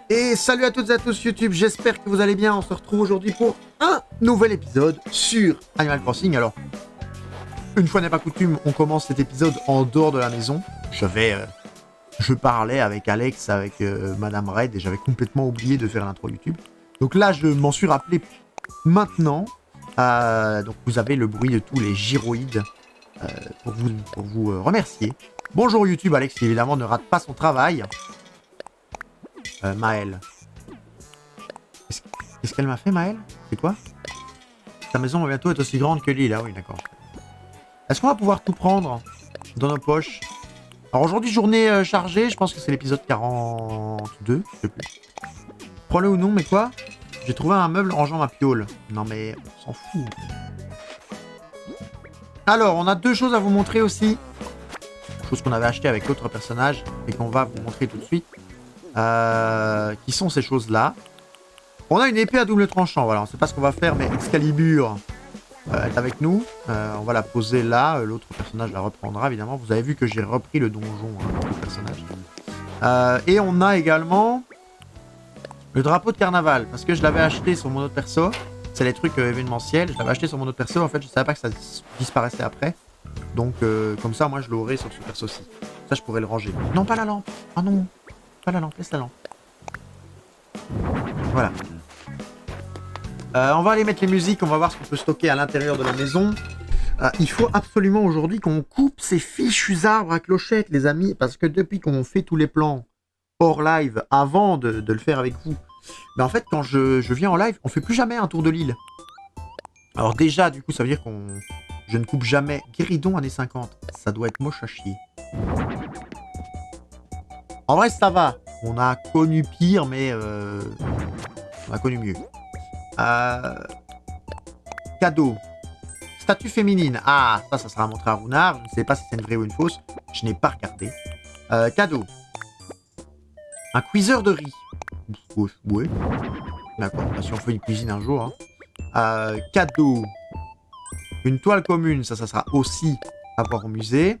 Et salut à toutes et à tous YouTube, j'espère que vous allez bien. On se retrouve aujourd'hui pour un nouvel épisode sur Animal Crossing. Alors, une fois n'est pas coutume, on commence cet épisode en dehors de la maison. Je parlais avec Alex, avec Madame Red, et j'avais complètement oublié de faire l'intro YouTube. Donc là, je m'en suis rappelé maintenant. Donc vous avez le bruit de tous les gyroïdes pour vous remercier. Bonjour YouTube, Alex qui évidemment ne rate pas son travail. Maëlle. Qu'est-ce qu'elle m'a fait, Maëlle? C'est quoi? Ta maison va bientôt être aussi grande que l'île. Ah oui, d'accord. Est-ce qu'on va pouvoir tout prendre dans nos poches? Alors aujourd'hui, journée chargée, je pense que c'est l'épisode 42, je sais plus. Prends-le ou non, mais quoi? J'ai trouvé un meuble rangeant ma piole. Non mais, on s'en fout. Alors, on a deux choses à vous montrer aussi. Chose qu'on avait acheté avec l'autre personnage et qu'on va vous montrer tout de suite. Qui sont ces choses-là? On a une épée à double tranchant, voilà, on sait pas ce qu'on va faire, mais Excalibur est avec nous. On va la poser là, l'autre personnage la reprendra évidemment. Vous avez vu que j'ai repris le donjon avec le personnage. Et on a également le drapeau de carnaval, parce que je l'avais acheté sur mon autre perso. C'est les trucs événementiels, je l'avais acheté sur mon autre perso, en fait je savais pas que ça disparaissait après. Donc comme ça, moi je l'aurai sur ce perso-ci. Ça je pourrais le ranger. Non, pas la lampe. Ah non. Pas la lampe, laisse la lampe. Voilà. On va aller mettre les musiques, on va voir ce qu'on peut stocker à l'intérieur de la maison. Il faut absolument aujourd'hui qu'on coupe ces fichus arbres à clochettes, les amis, parce que depuis qu'on fait tous les plans hors live, avant de le faire avec vous, mais en fait, quand je viens en live, on fait plus jamais un tour de l'île. Alors déjà, du coup, ça veut dire je ne coupe jamais. Guéridon années 50, ça doit être moche à chier. En vrai, ça va. On a connu pire, mais on a connu mieux. Cadeau. Statue féminine. Ah, ça sera montré à Runard. Je ne sais pas si c'est une vraie ou une fausse. Je n'ai pas regardé. Cadeau. Un cuiseur de riz. Ouais. D'accord. Si on fait une cuisine un jour. Hein. Cadeau. Une toile commune. Ça sera aussi à voir au musée.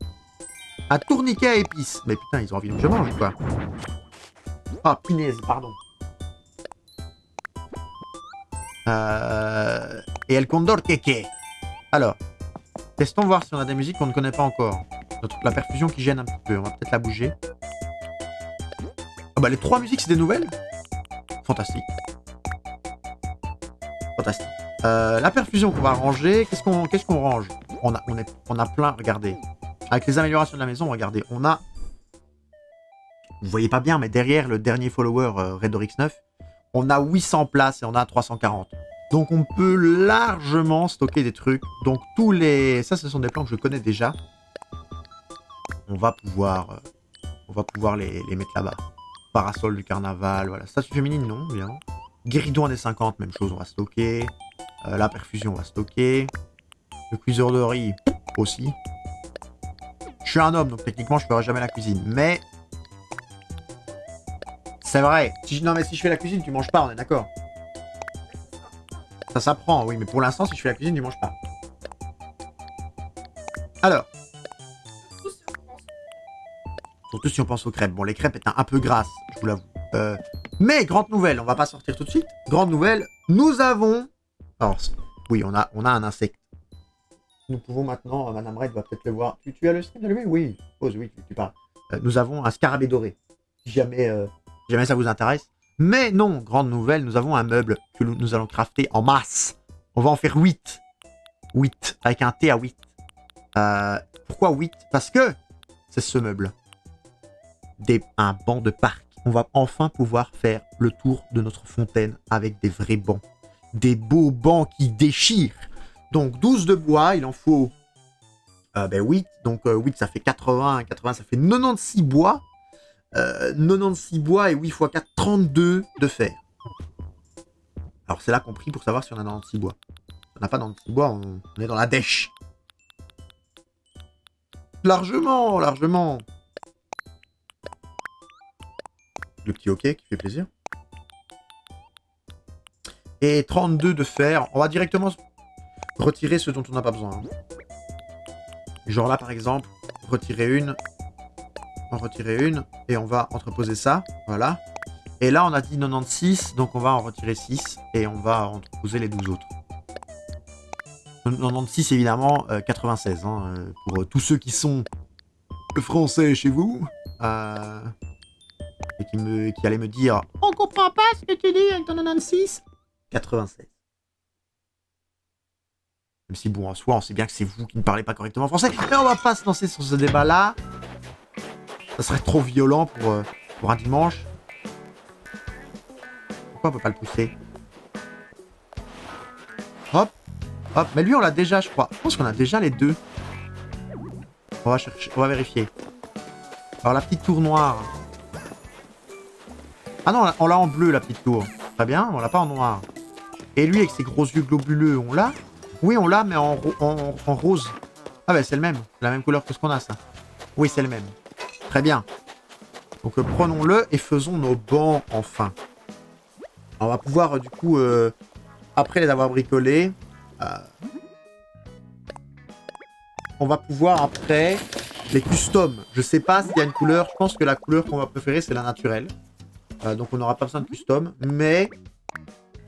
Un tourniquet à épices. Mais putain, ils ont envie de que je mange ou quoi? Ah, punaise, pardon. Et El Condor Keke. Alors, testons voir si on a des musiques qu'on ne connaît pas encore. La perfusion qui gêne un petit peu. On va peut-être la bouger. Ah bah, les trois musiques, c'est des nouvelles. Fantastique. Fantastique. La perfusion qu'on va ranger. Qu'est-ce qu'on range? On a plein, regardez. Avec les améliorations de la maison, regardez, on a... Vous voyez pas bien, mais derrière le dernier follower Redorix 9, on a 800 places et on a 340. Donc on peut largement stocker des trucs. Donc tous les... Ça, ce sont des plans que je connais déjà. On va pouvoir les mettre là-bas. Parasol du carnaval, voilà. Statue féminine, non, évidemment. Guéridon années 50, même chose, on va stocker. La perfusion, on va stocker. Le cuiseur de riz, aussi. Je suis un homme, donc techniquement, je ferai jamais la cuisine. Mais... C'est vrai. Non, mais si je fais la cuisine, tu manges pas, on est d'accord. Ça s'apprend, oui, mais pour l'instant, si je fais la cuisine, tu manges pas. Alors. Surtout si on pense aux crêpes. Bon, les crêpes étaient un peu grasses, je vous l'avoue. Mais, grande nouvelle, on va pas sortir tout de suite. Grande nouvelle, nous avons... Alors, oui, on a un insecte. Nous pouvons maintenant, Madame Red va peut-être le voir. Tu as le stream allumé? Oui. Pause, oui, tu parles. Nous avons un scarabée doré. Si jamais ça vous intéresse. Mais non, grande nouvelle, nous avons un meuble que nous allons crafter en masse. On va en faire 8. 8, avec un T à 8. Pourquoi 8? Parce que c'est ce meuble. Un banc de parc. On va enfin pouvoir faire le tour de notre fontaine avec des vrais bancs. Des beaux bancs qui déchirent. Donc 12 de bois, il en faut 8. Donc 8 ça fait 80, 80 ça fait 96 bois. 96 bois et 8 x 4, 32 de fer. Alors c'est là qu'on prie pour savoir si on a 96 bois. Si on n'a pas 96 bois, on est dans la dèche. Largement. Le petit hockey qui fait plaisir. Et 32 de fer. On va directement retirer ce dont on n'a pas besoin. Genre là par exemple, retirer une. En retirer une. Et on va entreposer ça. Voilà. Et là, on a dit 96, donc on va en retirer 6 et on va en poser les 12 autres. 96, évidemment, 96, hein, pour tous ceux qui sont français chez vous, et qui allaient me dire « On comprend pas ce que tu dis avec ton 96 ?» 96. Même si, bon, en soi, on sait bien que c'est vous qui ne parlez pas correctement français, mais on va pas se lancer sur ce débat-là. Ça serait trop violent pour un dimanche. Pourquoi on peut pas le pousser? Hop, hop. Mais lui, on l'a déjà, je crois. Je pense qu'on a déjà les deux. On va chercher, on va vérifier. Alors, la petite tour noire. Ah non, on l'a en bleu, la petite tour. Très bien, on l'a pas en noir. Et lui, avec ses gros yeux globuleux, on l'a? Oui, on l'a, mais en rose. Ah bah, c'est le même. La même couleur que ce qu'on a, ça. Oui, c'est le même. Très bien. Donc, prenons-le et faisons nos bancs, enfin. On va pouvoir, du coup, après les avoir bricolés, on va pouvoir, après, les custom. Je sais pas s'il y a une couleur. Je pense que la couleur qu'on va préférer, c'est la naturelle. Donc, on n'aura pas besoin de custom. Mais,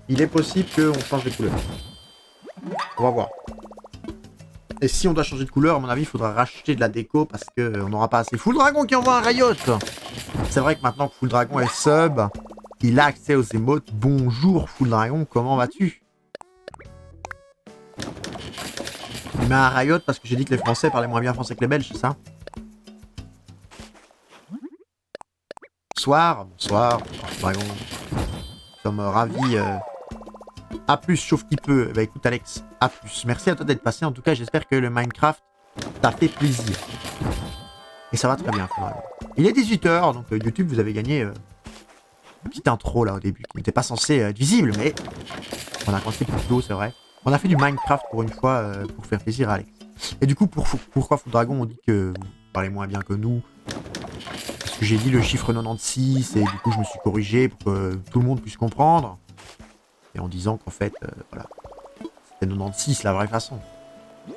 il est possible qu'on change de couleur. On va voir. Et si on doit changer de couleur, à mon avis, il faudra racheter de la déco parce qu'on n'aura pas assez. Full Dragon qui envoie un Riot. C'est vrai que maintenant que Full Dragon est sub, il a accès aux émotes. Bonjour Full Dragon, comment vas-tu? Il met un Riot parce que j'ai dit que les Français parlaient moins bien français que les Belges, c'est ça? Bonsoir, bonsoir, Full Dragon. Nous sommes ravis. A+, chauffe qui peut. Bah écoute Alex, A+. Merci à toi d'être passé. En tout cas, j'espère que le Minecraft t'a fait plaisir. Et ça va très bien. Il est 18h, donc YouTube, vous avez gagné une petite intro là au début, qui n'était pas censée être visible, mais on a commencé plus tôt, c'est vrai. On a fait du Minecraft pour une fois, pour faire plaisir à Alex. Et du coup, pourquoi Full Dragon, on dit que vous parlez moins bien que nous? Parce que j'ai dit le chiffre 96, et du coup, je me suis corrigé pour que tout le monde puisse comprendre. Et en disant qu'en fait, voilà, c'était 96 la vraie façon.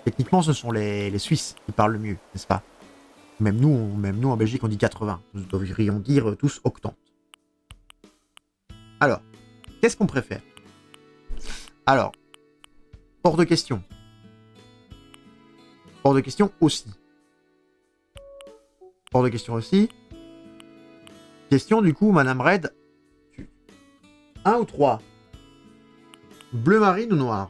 Techniquement, ce sont les Suisses qui parlent le mieux, n'est-ce pas? Même nous en Belgique, on dit 80. Nous devrions dire tous octante. Alors, qu'est-ce qu'on préfère? Alors, hors de question. Hors de question aussi. Hors de question aussi. Question du coup, Madame Red. 1 ou 3? Bleu marine ou noir?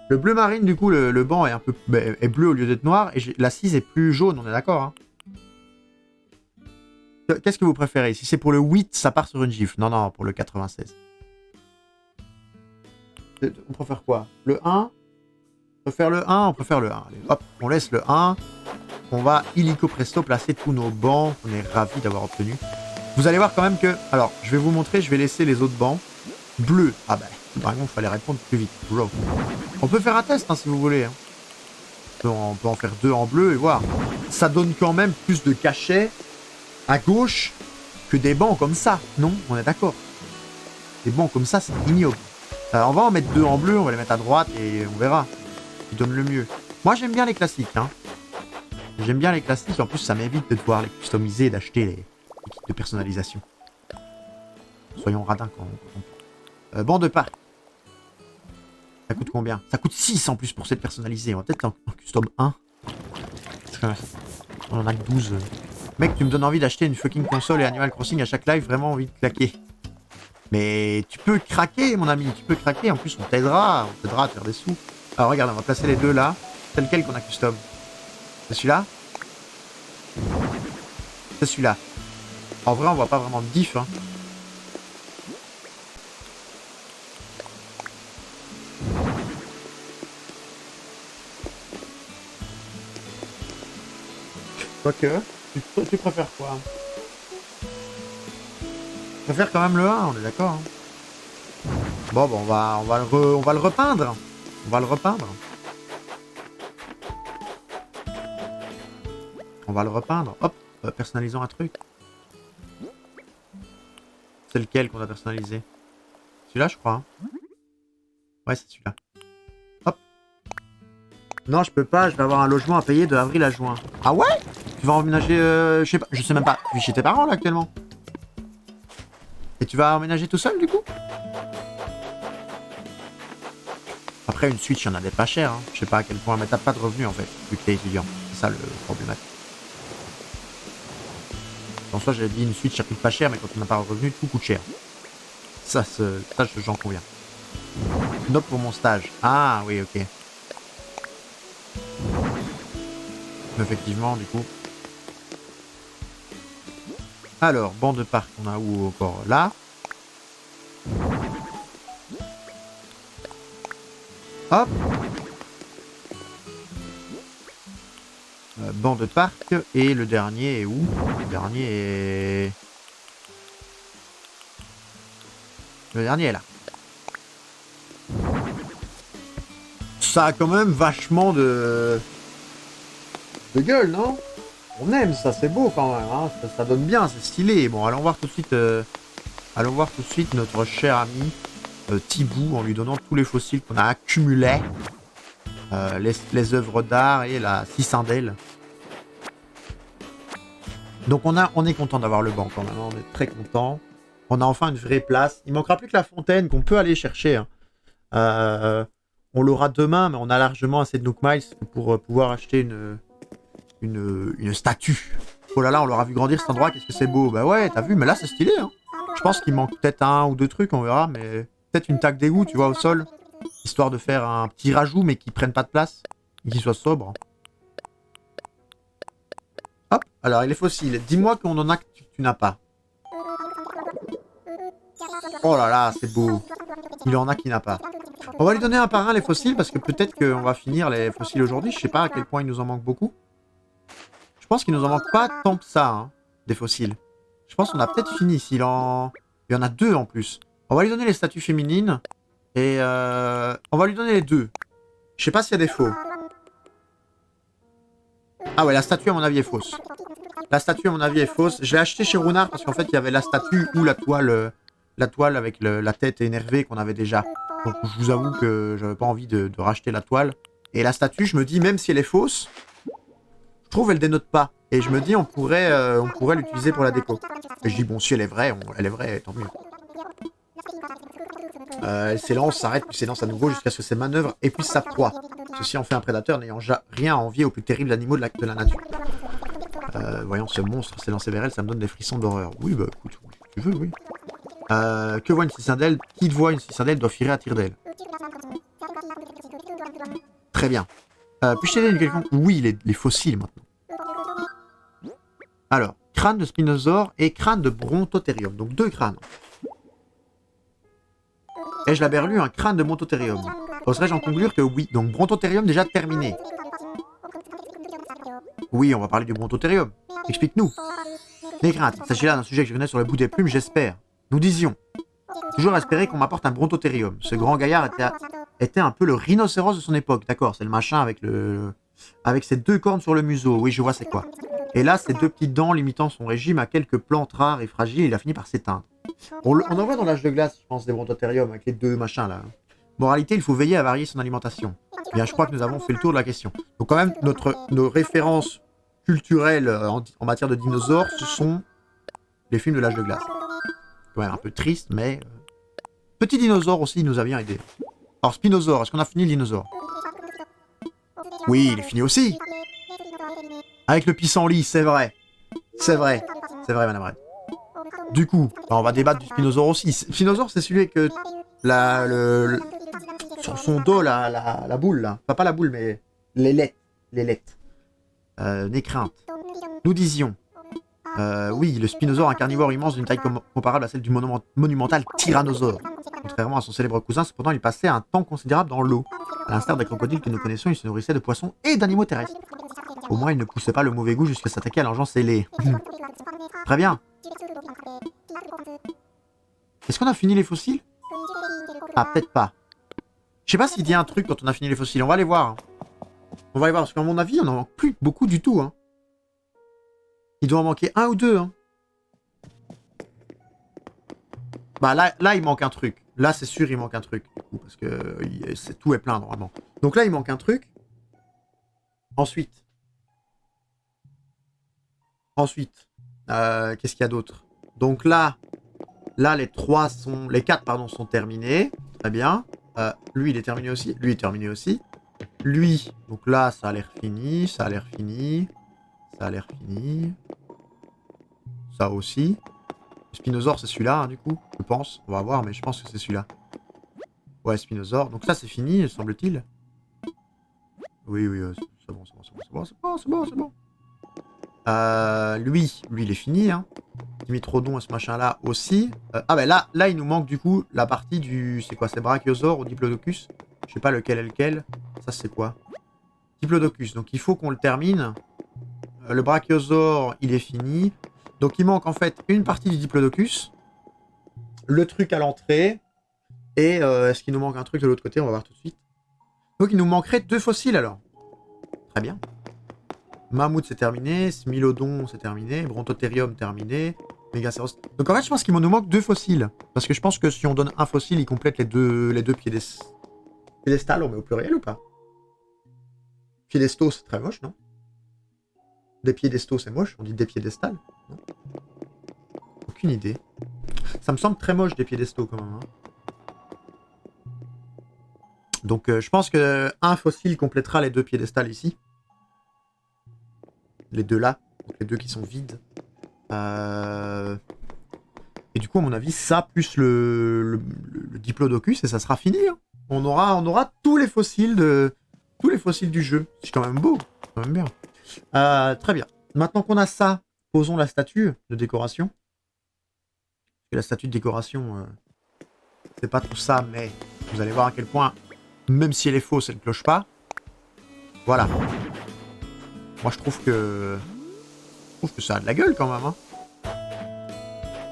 Le bleu marine, du coup, le banc est un peu est bleu au lieu d'être noir, et l'assise est plus jaune, on est d'accord, hein? Qu'est-ce que vous préférez? Si c'est pour le 8, ça part sur une gifle. Non, non, pour le 96. On préfère quoi? Le 1? On préfère le 1? On préfère le 1. Allez, hop, on laisse le 1. On va illico presto placer tous nos bancs. On est ravis d'avoir obtenu. Vous allez voir quand même que... Alors, je vais vous montrer, je vais laisser les autres bancs. Bleu. Ah bah, par exemple, il fallait répondre plus vite. On peut faire un test, hein, si vous voulez. Hein. On peut en faire 2 en bleu et voir. Ça donne quand même plus de cachet à gauche que des bancs comme ça. Non, on est d'accord. Des bancs comme ça, c'est ignoble. On va en mettre 2 en bleu, on va les mettre à droite et on verra. Qui donne le mieux. Moi, j'aime bien les classiques. Hein. J'aime bien les classiques. En plus, ça m'évite de devoir les customiser et d'acheter les kits de personnalisation. Soyons radins quand on... banc de parc. Ça coûte combien? Ça coûte 6 en plus pour cette personnalisée. On va peut-être en custom 1. On en a que 12. Mec, tu me donnes envie d'acheter une fucking console et Animal Crossing à chaque live. Vraiment envie de claquer. Mais tu peux craquer, mon ami. Tu peux craquer. En plus, on t'aidera. On t'aidera à faire des sous. Alors, regarde, on va placer les deux là. C'est lequel qu'on a custom? C'est celui-là? C'est celui-là. En vrai, on voit pas vraiment de diff. Hein. Quoique, tu préfères quoi? Je préfère quand même le 1, on est d'accord. Hein. Bon, on va le repeindre. On va le repeindre. On va le repeindre. Hop, personnalisons un truc. C'est lequel qu'on a personnalisé? Celui-là, je crois. Hein. Ouais, c'est celui-là. Hop. Non, je peux pas, je vais avoir un logement à payer de avril à juin. Ah ouais? Tu vas emménager, je sais même pas. Tu vis chez tes parents là actuellement? tu vas emménager tout seul, du coup? Après, une Switch, il y en a des pas chers. Hein. Je sais pas à quel point, mais t'as pas de revenus, en fait, vu que t'es étudiant. C'est ça, le problématique. En soi, j'avais dit une Switch, ça coûte pas cher, mais quand on n'a pas de revenus, tout coûte cher. Ça, j'en conviens. Note pour mon stage. Ah, oui, ok. Effectivement, du coup. Alors, banc de parc, on a où encore? Là. Hop. Banc de parc. Et le dernier est où? Le dernier est... Le dernier est là. Ça a quand même vachement de gueule, non? On aime ça, c'est beau quand même, hein. Ça donne bien, c'est stylé. Bon, allons voir tout de suite notre cher ami Thibou en lui donnant tous les fossiles qu'on a accumulés. Les œuvres d'art et la cicindelle. Donc on est content d'avoir le banc quand même, hein. On est très content. On a enfin une vraie place. Il manquera plus que la fontaine qu'on peut aller chercher. Hein. On l'aura demain, mais on a largement assez de Nook Miles pour pouvoir acheter une statue. Oh là là, on l'aura vu grandir cet endroit, qu'est-ce que c'est beau. Bah ouais, t'as vu, mais là c'est stylé. Hein. Je pense qu'il manque peut-être un ou deux trucs, on verra, mais peut-être une taque d'égout, tu vois, au sol. Histoire de faire un petit rajout, mais qui prenne pas de place. Et qui soit sobre. Hop, alors il est fossile. Dis-moi qu'on en a que tu n'as pas. Oh là là, c'est beau. Il en a qui n'a pas. On va lui donner un par un les fossiles, parce que peut-être qu'on va finir les fossiles aujourd'hui. Je sais pas à quel point il nous en manque beaucoup. Je pense qu'il nous en manque pas tant que ça, hein, des fossiles. Je pense qu'on a peut-être fini. Il y en a deux en plus. On va lui donner les statues féminines. Et on va lui donner les deux. Je sais pas s'il y a des faux. Ah ouais, la statue à mon avis est fausse. La statue à mon avis est fausse. Je l'ai acheté chez Runard parce qu'en fait il y avait la statue ou la toile avec la tête énervée qu'on avait déjà. Donc je vous avoue que j'avais pas envie de racheter la toile. Et la statue, je me dis, même si elle est fausse, je trouve elle dénote pas. Et je me dis, on pourrait l'utiliser pour la déco. Et je dis, bon, si elle est vraie, tant mieux. Elle s'élance, s'arrête, puis s'élance à nouveau jusqu'à ce que ses manœuvres épuisent sa proie. Ceci en fait un prédateur n'ayant rien à envier aux plus terribles animaux de la nature. Voyons ce monstre s'élancer vers elle, ça me donne des frissons d'horreur. Oui, bah écoute, tu veux, oui. Que voit une cicindelle? Qui voit une cicindelle doit filer à tire d'aile. Très bien. Puis-je t'aider quelqu'un? Oui, les fossiles maintenant. Alors, crâne de spinosaure et crâne de brontotherium. Donc deux crânes. Ai-je la berlue un crâne de brontotherium? Oserais-je en conclure que oui. Donc brontotherium déjà terminé. Oui, on va parler du brontotherium. Explique-nous. Les craintes. Il s'agit là d'un sujet que je connais sur le bout des plumes, j'espère. Nous disions. Toujours espérer qu'on m'apporte un brontotherium. Ce grand gaillard était un peu le rhinocéros de son époque. D'accord, c'est le machin avec ses deux cornes sur le museau. Oui, je vois c'est quoi. Et là, ses deux petites dents limitant son régime à quelques plantes rares et fragiles, il a fini par s'éteindre. On en voit dans l'âge de glace, je pense, des brontotherium avec les deux machins là. Moralité, il faut veiller à varier son alimentation. Bien, je crois que nous avons fait le tour de la question. Donc quand même, nos références culturelles en matière de dinosaures, ce sont les films de l'âge de glace. Quand même un peu triste, mais... Petit dinosaure aussi, il nous a bien aidé. Alors, Spinosaure, est-ce qu'on a fini le dinosaure? Oui, il est fini aussi. Avec le pissenlit, c'est vrai. C'est vrai. C'est vrai, madame Red. Du coup, on va débattre du Spinosaure aussi. Spinosaure, c'est celui que sur son dos, la boule, là. Enfin, pas la boule, mais l'ailettes. Nécrainte. Nous disions. Oui, le Spinosaure, un carnivore immense d'une taille comparable à celle du monumental Tyrannosaure. Contrairement à son célèbre cousin, cependant, il passait un temps considérable dans l'eau. À l'instar des crocodiles que nous connaissons, il se nourrissait de poissons et d'animaux terrestres. Au moins, il ne poussait pas le mauvais goût jusqu'à s'attaquer à l'engeance ailée. Très bien. Est-ce qu'on a fini les fossiles? Ah, peut-être pas. Je sais pas s'il dit un truc quand on a fini les fossiles. On va aller voir. On va aller voir, parce qu'à mon avis, on n'en manque plus beaucoup du tout. Hein. Il doit en manquer un ou deux. Hein. Bah là, il manque un truc. Là, c'est sûr, il manque un truc. Du coup, parce que tout est plein, normalement. Donc là, il manque un truc. Ensuite, qu'est-ce qu'il y a d'autre? Donc là, Là, les 4 pardon, sont terminés. Très bien. Lui, il est terminé aussi. Lui est terminé aussi. Lui, donc là, ça a l'air fini. Ça a l'air fini. Ça a l'air fini. Ça aussi. Le Spinosaure, c'est celui-là, hein, du coup. Je pense. On va voir, mais je pense que c'est celui-là. Ouais, Spinosaure. Donc ça, c'est fini, semble-t-il. Oui, oui, c'est bon, c'est bon, c'est bon, c'est bon, c'est bon, c'est bon, c'est bon. Lui, il est fini, hein. Dimitrodon et ce machin-là aussi. Ah ben là, il nous manque du coup la partie du... C'est quoi? C'est Brachiosaure ou Diplodocus? Je sais pas lequel est lequel. Ça, c'est quoi? Diplodocus. Donc il faut qu'on le termine. Le Brachiosaure, il est fini. Donc il manque en fait une partie du Diplodocus. Le truc à l'entrée. Et est-ce qu'il nous manque un truc de l'autre côté? On va voir tout de suite. Donc il nous manquerait 2 fossiles alors. Très bien. Mammouth c'est terminé, Smilodon c'est terminé, Brontotherium terminé, Megacéros. Donc en fait je pense qu'il nous manque 2 fossiles. Parce que je pense que si on donne un fossile, il complète les deux piédestals, on met au pluriel ou pas? Piédestaux c'est très moche, non? Des piédestaux c'est moche, on dit des piédestals, non? Aucune idée. Ça me semble très moche des piédestaux quand même. Hein. Donc je pense que un fossile complétera les 2 piédestals ici. Les 2 là, donc les 2 qui sont vides. Et du coup, à mon avis, ça plus le Diplodocus et ça sera fini. Hein. On aura tous les fossiles du jeu. C'est quand même beau, c'est quand même bien. Très bien. Maintenant qu'on a ça, posons la statue de décoration. Et la statue de décoration, c'est pas tout ça, mais vous allez voir à quel point, même si elle est fausse, elle ne cloche pas. Voilà. Moi, je trouve que ça a de la gueule quand même. Hein.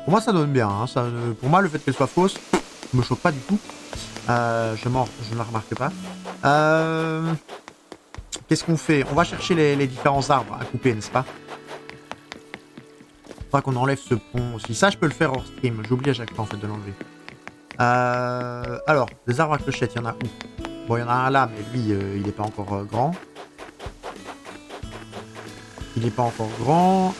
Pour moi, ça donne bien. Hein. Ça, pour moi, le fait qu'elle soit fausse me choque pas du tout. Je ne la remarque pas. Qu'est-ce qu'on fait? On va chercher les différents arbres à couper, n'est-ce pas? Il faudra qu'on enlève ce pont aussi. Ça, je peux le faire hors stream. J'oublie à chaque fois en fait de l'enlever. Alors, des arbres à clochettes, il y en a où? Bon, il y en a un là, mais lui, il n'est pas encore grand. Il n'est pas encore grand.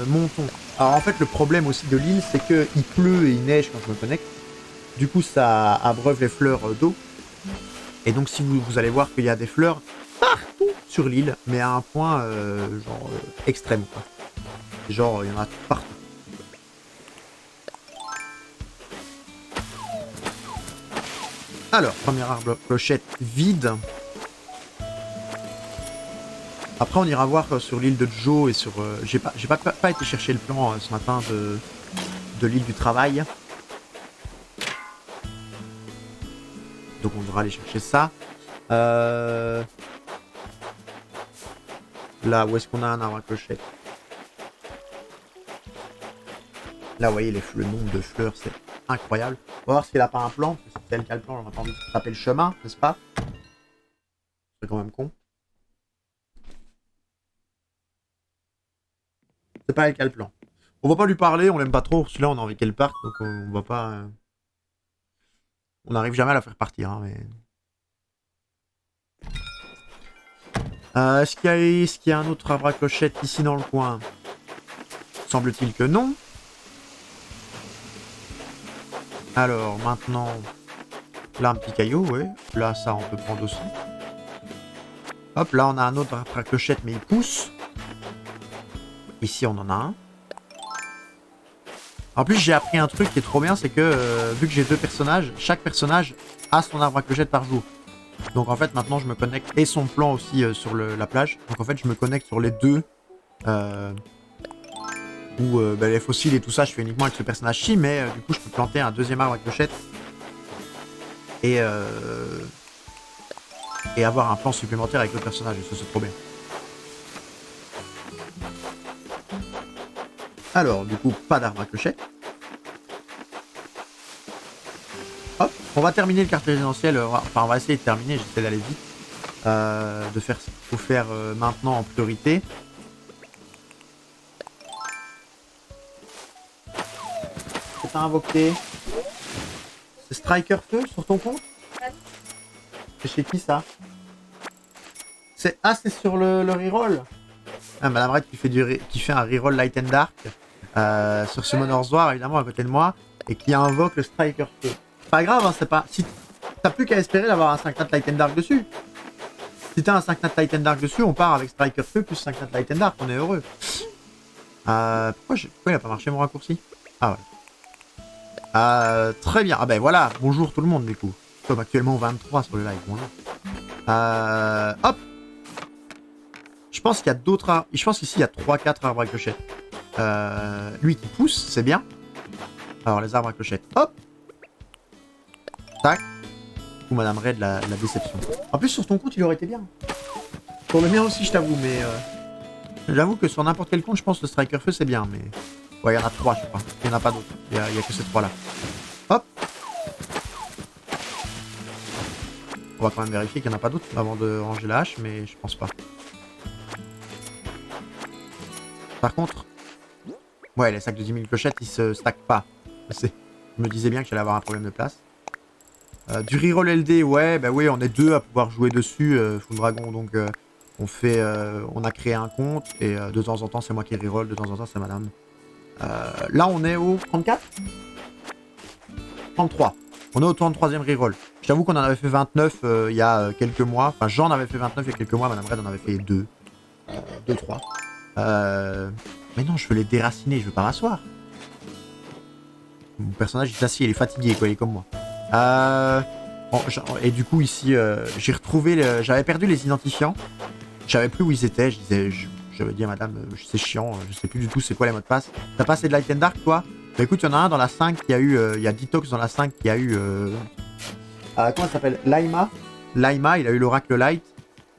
Montons. Alors en fait, le problème aussi de l'île, c'est qu'il pleut et il neige quand je me connecte. Du coup, ça abreuve les fleurs d'eau. Et donc, si vous allez voir qu'il y a des fleurs partout sur l'île, mais à un point genre extrême. Quoi. Genre, il y en a partout. Alors, premier arbre clochette vide. Après, on ira voir sur l'île de Joe et sur... j'ai pas été chercher le plan ce matin de l'île du travail. Donc on devra aller chercher ça. Là, où est-ce qu'on a un arbre à clochette? Là, vous voyez le nombre de fleurs, c'est incroyable. On va voir s'il a pas un plan. Parce que si c'est elle qui a le plan, on a pas envie de taper le chemin, n'est-ce pas? C'est quand même con. C'est pas elle qui a le plan. On va pas lui parler, on l'aime pas trop. Celui-là, on a envie qu'elle parte, donc on va pas... On n'arrive jamais à la faire partir, hein, mais... Est-ce qu'il y a un autre arbre à clochette ici dans le coin? Semble-t-il que non. Alors, maintenant... Là, un petit caillou, ouais. Là, ça, on peut prendre aussi. Hop, là, on a un autre arbre à clochette, mais il pousse. Ici, on en a un. En plus, j'ai appris un truc qui est trop bien, c'est que vu que j'ai 2 personnages, chaque personnage a son arbre à clochette par jour. Donc en fait, maintenant, je me connecte, et son plan aussi sur la plage. Donc en fait, je me connecte sur les 2. Où les fossiles et tout ça, je fais uniquement avec ce personnage-ci, mais du coup, je peux planter un 2e arbre à clochette. Et avoir un plan supplémentaire avec le personnage, et ça, c'est trop bien. Alors, du coup, pas d'arbre à clochette. Hop, on va terminer le quartier résidentiel. Enfin, on va essayer de terminer, j'essaie d'aller vite. De faire ce qu'il faut faire maintenant en priorité. Qu'est-ce que t'as invoqué? C'est Striker Feu sur ton compte? C'est chez qui ça? Ah, c'est sur le reroll. Ah, Madame Red qui fait un reroll Light and Dark. sur Summoner's War, évidemment, à côté de moi, et qui invoque le Striker Feu. Pas grave, hein, c'est pas... Si t'as plus qu'à espérer d'avoir un 5 Nat Light and Dark dessus. Si t'as un 5 Nat Light and Dark dessus, on part avec Striker Feu plus 5 Nat Light and Dark, on est heureux. Pourquoi il a pas marché mon raccourci? Ah ouais. Très bien. Ah ben voilà, bonjour tout le monde du coup. Nous sommes actuellement 23 sur le live, bonjour. Hop. Je pense qu'il y a d'autres arbres. Je pense qu'ici il y a 3-4 arbres à clochette. Lui qui pousse, c'est bien. Alors les arbres à clochette, hop. Tac. Ou Madame Red, la déception. En plus sur ton compte il aurait été bien. Pour le mien aussi je t'avoue, mais... J'avoue que sur n'importe quel compte je pense que le Striker Feu c'est bien, mais... Ouais, il y en a 3 je crois. Il n'y en a pas d'autres. Il y a que ces 3 là. Hop. On va quand même vérifier qu'il n'y en a pas d'autres avant de ranger la hache, mais je pense pas. Par contre, ouais, les sacs de 10 000 clochettes, ils se stackent pas. Je me disais bien que j'allais avoir un problème de place. Du reroll LD, ouais, bah oui, on est 2 à pouvoir jouer dessus, Full Dragon, donc on a créé un compte, et de temps en temps c'est moi qui reroll, de temps en temps c'est madame. Là on est au 34 33. On est au 33e reroll. Je t'avoue qu'on en avait fait 29 il y a quelques mois. Enfin, j'en avais fait 29 il y a quelques mois. Madame Red en avait fait 2. 2-3. Mais non, je veux les déraciner. Je veux pas m'asseoir. Mon personnage il s'assied. Il est fatigué, quoi. Il est comme moi. Et du coup, ici, j'ai retrouvé... J'avais perdu les identifiants. Je savais plus où ils étaient. J'avais dit à madame, c'est chiant. Je sais plus du tout c'est quoi les mots de passe. T'as pas assez de Light and Dark, toi? Bah écoute, il y en a un dans la 5 qui a eu... Il y a Detox dans la 5 qui a eu... comment ça s'appelle? Laima. Laima, il a eu l'oracle Light.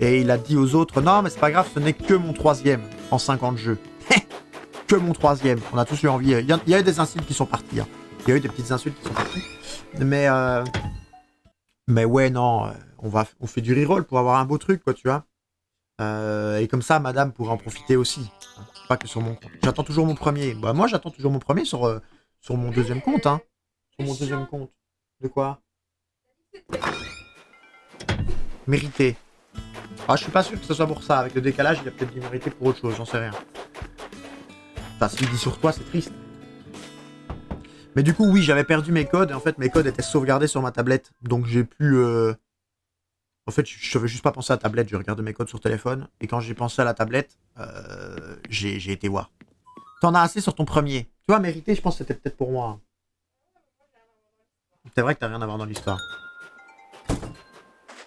Et il a dit aux autres, non mais c'est pas grave, ce n'est que mon 3e en 50 jeux. Que mon 3e. On a tous eu envie. Il y a eu des insultes qui sont parties. Hein. Il y a eu des petites insultes qui sont parties. Mais ouais, non. On fait du reroll pour avoir un beau truc, quoi, tu vois. Et comme ça, madame pourra en profiter aussi. Pas que sur mon compte. J'attends toujours mon premier. Bah moi, j'attends toujours mon premier sur mon deuxième compte, hein. Sur mon deuxième compte. De quoi? Mérité. Ah, je suis pas sûr que ce soit pour ça. Avec le décalage, il a peut-être dit mérité pour autre chose, j'en sais rien. Enfin, s'il dit sur toi, c'est triste. Mais du coup, oui, j'avais perdu mes codes. Et en fait, mes codes étaient sauvegardés sur ma tablette. Donc j'ai pu... En fait, je n'avais juste pas pensé à la tablette. Je regardais mes codes sur téléphone. Et quand j'ai pensé à la tablette, j'ai été voir. T'en as assez sur ton premier. Tu vois, mérité, je pense que c'était peut-être pour moi. C'est vrai que t'as rien à voir dans l'histoire.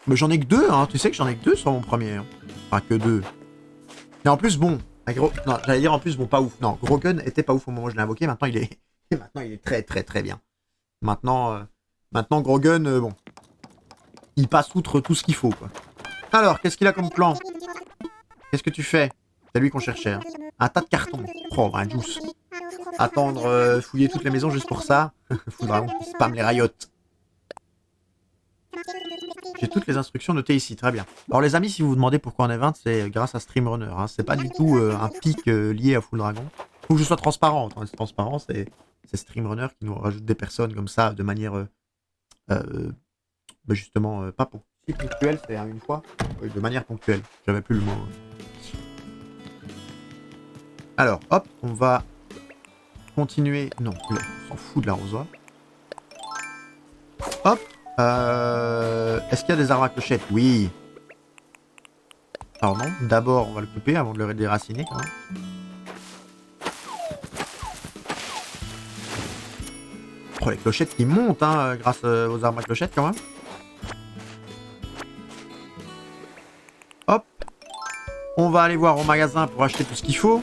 Mais j'en ai que 2, hein. Tu sais que j'en ai que 2 sur mon premier. Hein. Enfin, que 2. Et en plus, bon... Non, j'allais dire en plus, bon, pas ouf. Non, Grogun était pas ouf au moment où je l'ai invoqué. Maintenant, il est très, très, très bien. Maintenant, Grogun, bon... Il passe outre tout ce qu'il faut, quoi. Alors, qu'est-ce qu'il a comme plan? Qu'est-ce que tu fais? C'est lui qu'on cherchait. Hein. Un tas de cartons. Oh, un juice. Attendre, fouiller toutes les maisons juste pour ça. Faudra qu'on spam les rayottes. J'ai toutes les instructions notées ici, très bien. Alors les amis, si vous vous demandez pourquoi on est 20, c'est grâce à Streamrunner. Hein. C'est pas du tout un pic lié à Full Dragon. Faut que je sois transparent. Transparent, c'est Streamrunner qui nous rajoute des personnes comme ça de manière... bah justement, pas ponctuelle, c'est une fois. Oui, de manière ponctuelle. J'avais plus le mot. Alors, hop, on va continuer. Non, on s'en fout de l'arrosoir. Hop. Est-ce qu'il y a des arbres à clochette? Oui. Alors non, d'abord on va le couper avant de le déraciner quand même. Oh, les clochettes qui montent hein, grâce aux arbres à clochette quand même. Hop. On va aller voir au magasin pour acheter tout ce qu'il faut.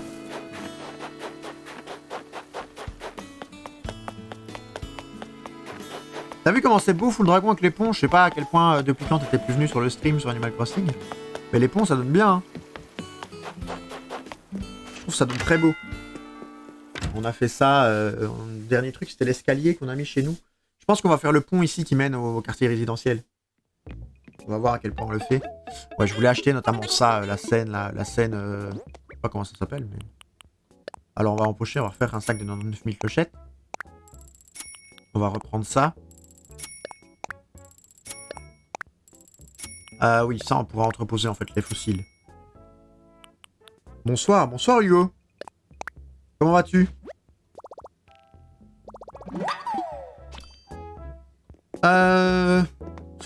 T'as vu comment c'est beau Full Dragon avec les ponts? Je sais pas à quel point depuis quand t'étais plus venu sur le stream sur Animal Crossing. Mais les ponts ça donne bien. Hein. Je trouve ça donne très beau. On a fait ça, le dernier truc c'était l'escalier qu'on a mis chez nous. Je pense qu'on va faire le pont ici qui mène au quartier résidentiel. On va voir à quel point on le fait. Ouais, je voulais acheter notamment ça, la scène, je sais pas comment ça s'appelle, mais... Alors on va empocher, on va refaire un sac de 99 000 clochettes. On va reprendre ça. Oui, ça on pourra entreposer en fait les fossiles. Bonsoir, bonsoir Hugo. Comment vas-tu?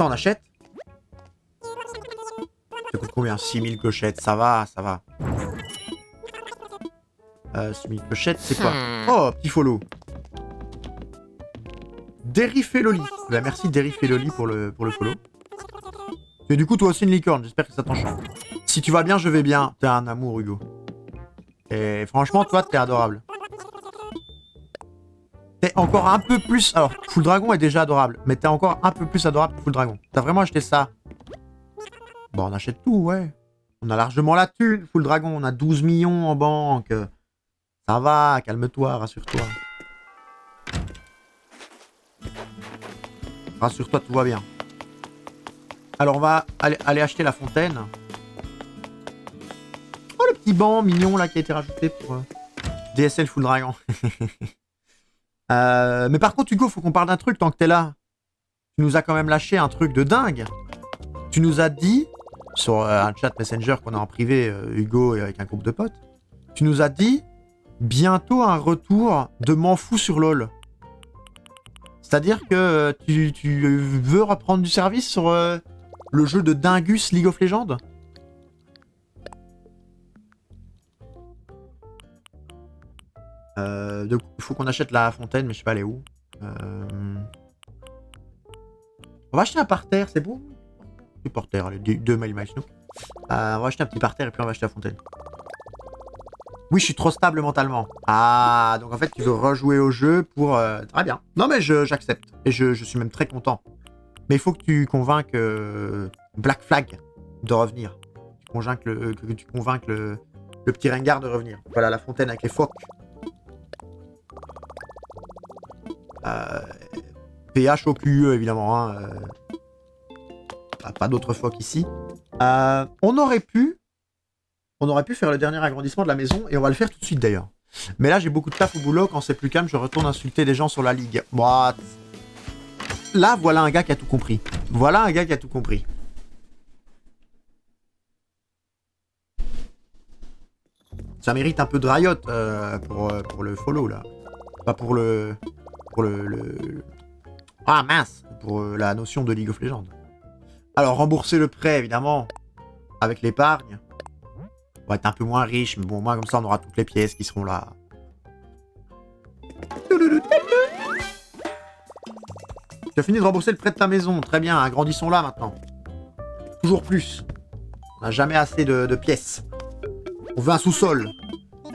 Ça, on achète. Ça coûte combien? 6000 clochettes. Ça va, ça va. 6000 clochettes, c'est quoi? Oh, petit follow. Derry-Feloli. Bah, merci Derry-Feloli pour le follow. Et du coup, toi aussi une licorne. J'espère que ça t'enchante. Si tu vas bien, je vais bien. T'es un amour, Hugo. Et franchement, toi, t'es adorable. T'es encore un peu plus... Alors, Full Dragon est déjà adorable. Mais t'es encore un peu plus adorable que Full Dragon. T'as vraiment acheté ça? Bon, on achète tout, ouais. On a largement la thune, Full Dragon. On a 12 millions en banque. Ça va, calme-toi, rassure-toi. Rassure-toi, tout va bien. Alors, on va aller acheter la fontaine. Oh, le petit banc mignon, là, qui a été rajouté pour DSL Full Dragon. Mais par contre, Hugo, faut qu'on parle d'un truc tant que t'es là. Tu nous as quand même lâché un truc de dingue. Tu nous as dit, sur un chat Messenger qu'on a en privé, Hugo, et avec un groupe de potes, tu nous as dit, bientôt un retour de M'en fous sur LoL. C'est-à-dire que tu veux reprendre du service sur le jeu de Dingus League of Legends? Donc, il faut qu'on achète la fontaine, mais je sais pas elle est où. On va acheter un parterre, c'est beau. Du parterre, allez, 2 mailles Snook. On va acheter un petit parterre et puis on va acheter la fontaine. Oui, je suis trop stable mentalement. Ah, donc en fait, tu veux rejouer au jeu pour... Très bien. Non, mais j'accepte. Et je suis même très content. Mais il faut que tu convainques Black Flag de revenir. Que tu convainques le petit Rengar de revenir. Voilà, la fontaine avec les phoques. PH au QE, évidemment. Hein, pas d'autres phoques ici. On aurait pu faire le dernier agrandissement de la maison, et on va le faire tout de suite d'ailleurs. Mais là, j'ai beaucoup de taf au boulot, quand c'est plus calme, je retourne insulter des gens sur la ligue. What? Là, voilà un gars qui a tout compris. Voilà un gars qui a tout compris. Ça mérite un peu de riot pour le follow, là. Pas pour le... Ah, mince! Pour la notion de League of Legends. Alors, rembourser le prêt, évidemment, avec l'épargne. On va être un peu moins riche, mais bon, au moins comme ça, on aura toutes les pièces qui seront là. Tu as fini de rembourser le prêt de ta maison. Très bien, agrandissons-la maintenant. Toujours plus. On n'a jamais assez de pièces. On veut un sous-sol.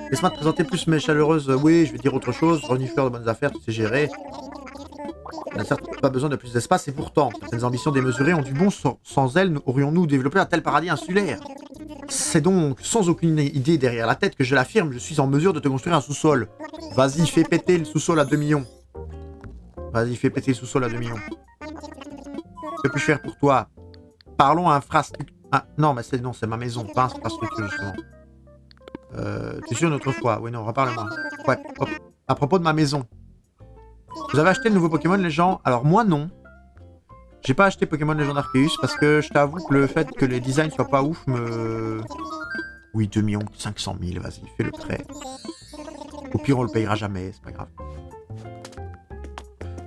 Laisse-moi te présenter plus mes chaleureuses... Oui, je vais dire autre chose. Renifleur de bonnes affaires, tu sais gérer. On n'a certes pas besoin de plus d'espace, et pourtant, certaines ambitions démesurées ont du bon. Sans elles, aurions-nous développé un tel paradis insulaire? C'est donc sans aucune idée derrière la tête que je l'affirme, je suis en mesure de te construire un sous-sol. Vas-y, fais péter le sous-sol à 2 millions. Vas-y, fais péter le sous-sol à 2 millions. Que puis-je faire pour toi? Parlons infrastructure. Ah, non, mais c'est ma maison, pas infrastructure, justement. Tu es sûr une autre fois? Oui, non, reparle-moi. Ouais, hop. À propos de ma maison. Vous avez acheté le nouveau Pokémon, les gens? Alors, moi, non. J'ai pas acheté Pokémon Legend Arceus parce que je t'avoue que le fait que les designs soient pas ouf me... Oui, 2 500 000, vas-y, fais le prêt. Au pire, on le payera jamais, c'est pas grave.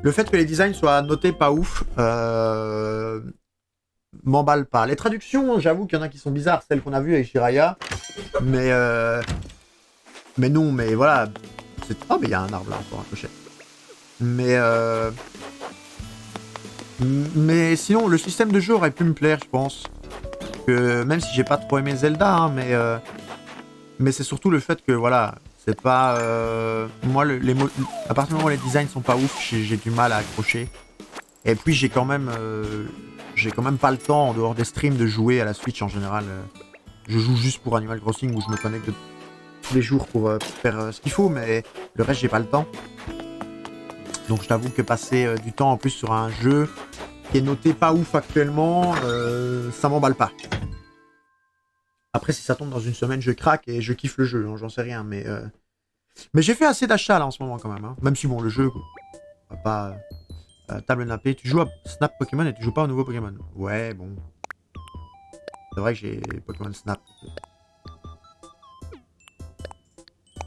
Le fait que les designs soient notés pas ouf m'emballe pas. Les traductions, j'avoue qu'il y en a qui sont bizarres, celles qu'on a vues avec Shiraya. Mais non, mais voilà. Oh, mais il y a un arbre là encore, un clocher. Mais sinon, le système de jeu aurait pu me plaire, je pense. Que même si j'ai pas trop aimé Zelda, hein, mais c'est surtout le fait que, voilà, c'est pas... moi, à partir du moment où les designs sont pas ouf, j'ai du mal à accrocher. Et puis, j'ai quand même pas le temps, en dehors des streams, de jouer à la Switch en général. Je joue juste pour Animal Crossing, où je me connecte tous les jours pour faire ce qu'il faut, mais le reste, j'ai pas le temps. Donc je t'avoue que passer du temps en plus sur un jeu qui est noté pas ouf actuellement, ça m'emballe pas. Après, si ça tombe dans une semaine, je craque et je kiffe le jeu, hein, j'en sais rien, mais j'ai fait assez d'achats là en ce moment quand même, hein. Même si bon, le jeu, on va pas... table nappée, tu joues à Snap Pokémon et tu joues pas au nouveau Pokémon. Ouais, bon. C'est vrai que j'ai Pokémon Snap.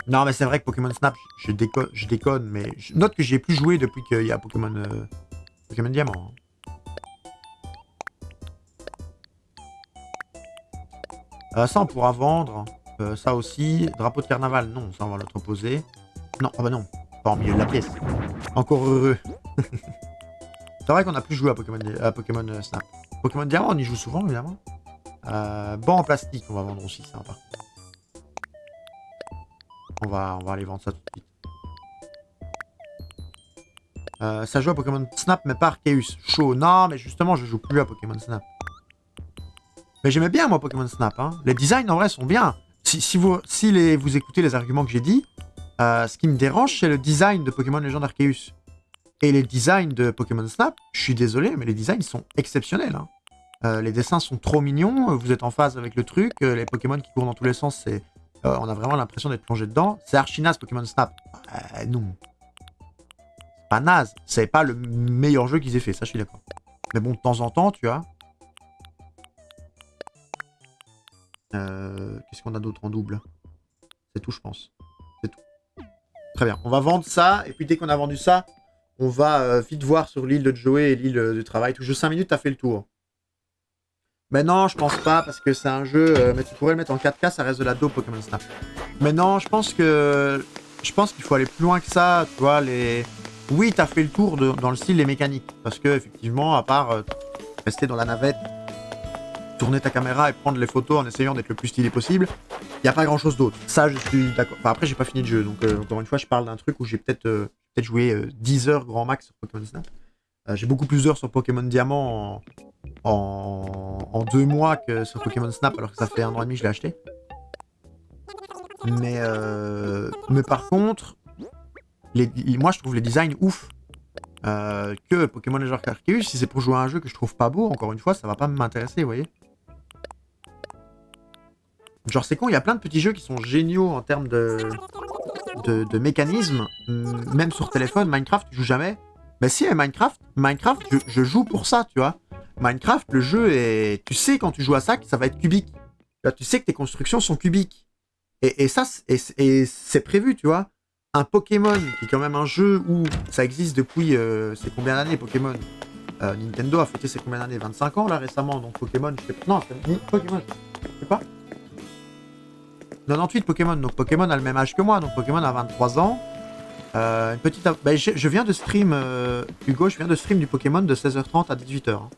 Non, mais c'est vrai que Pokémon Snap, je déconne, mais je note que j'y ai plus joué depuis qu'il y a Pokémon Diamant. Ça, on pourra vendre. Ça aussi. Drapeau de carnaval, non, ça, on va l'entreposer. Non, ah bah non, pas en milieu de la pièce. Encore heureux. C'est vrai qu'on a plus joué à Pokémon Snap. Pokémon Diamant, on y joue souvent, évidemment. Banc en plastique, on va vendre aussi, ça, par contre. On va aller vendre ça tout de suite. Ça joue à Pokémon Snap, mais pas Arceus. Chaud. Non, mais justement, je joue plus à Pokémon Snap. Mais j'aimais bien, moi, Pokémon Snap. Hein. Les designs, en vrai, sont bien. Si vous écoutez les arguments que j'ai dit, ce qui me dérange, c'est le design de Pokémon Legend Arceus. Et les designs de Pokémon Snap, je suis désolé, mais les designs sont exceptionnels. Hein. Les dessins sont trop mignons, vous êtes en phase avec le truc, les Pokémon qui courent dans tous les sens, on a vraiment l'impression d'être plongé dedans. C'est archi naze Pokémon Snap. Non. C'est pas naze, c'est pas le meilleur jeu qu'ils aient fait, ça je suis d'accord. Mais bon, de temps en temps, tu vois. Qu'est-ce qu'on a d'autre en double? C'est tout, je pense. C'est tout. Très bien, on va vendre ça, et puis dès qu'on a vendu ça, on va vite voir sur l'île de Joey et l'île de travail. Tout jeu 5 minutes, t'as fait le tour. Mais non, je pense pas, parce que c'est un jeu... mais tu pourrais le mettre en 4K, ça reste de la dope Pokémon Snap. Mais non, je pense qu'il faut aller plus loin que ça, tu vois, Oui, t'as fait le tour dans le style des mécaniques. Parce que, effectivement, à part rester dans la navette, tourner ta caméra et prendre les photos en essayant d'être le plus stylé possible, il n'y a pas grand-chose d'autre. Ça, je suis d'accord. Enfin, après, j'ai pas fini le jeu, donc encore une fois, je parle d'un truc où j'ai peut-être joué 10 heures grand max sur Pokémon Snap. J'ai beaucoup plus d'heures sur Pokémon Diamant en 2 mois que sur Pokémon Snap, alors que ça fait 1 an et demi que je l'ai acheté. Mais par contre, moi je trouve les designs ouf. Que Pokémon Legends Arceus, si c'est pour jouer à un jeu que je trouve pas beau, encore une fois, ça va pas m'intéresser, vous voyez. Genre c'est con, il y a plein de petits jeux qui sont géniaux en termes de mécanismes, même sur téléphone. Minecraft, tu joues jamais. Mais si, Minecraft, je joue pour ça, tu vois. Minecraft, le jeu est... Tu sais quand tu joues à ça que ça va être cubique. Là, tu sais que tes constructions sont cubiques. Et ça, c'est prévu, tu vois. Un Pokémon, qui est quand même un jeu où ça existe depuis... c'est combien d'années, Pokémon Nintendo a fêté ses combien d'années? 25 ans, là, récemment. Donc Pokémon, je sais pas... Non, c'est Pokémon. Je sais pas. 98 Pokémon. Donc Pokémon a le même âge que moi. Donc Pokémon a 23 ans. Une petite... Bah, je viens de stream, Hugo, je viens de stream du Pokémon de 16h30 à 18h. Hein.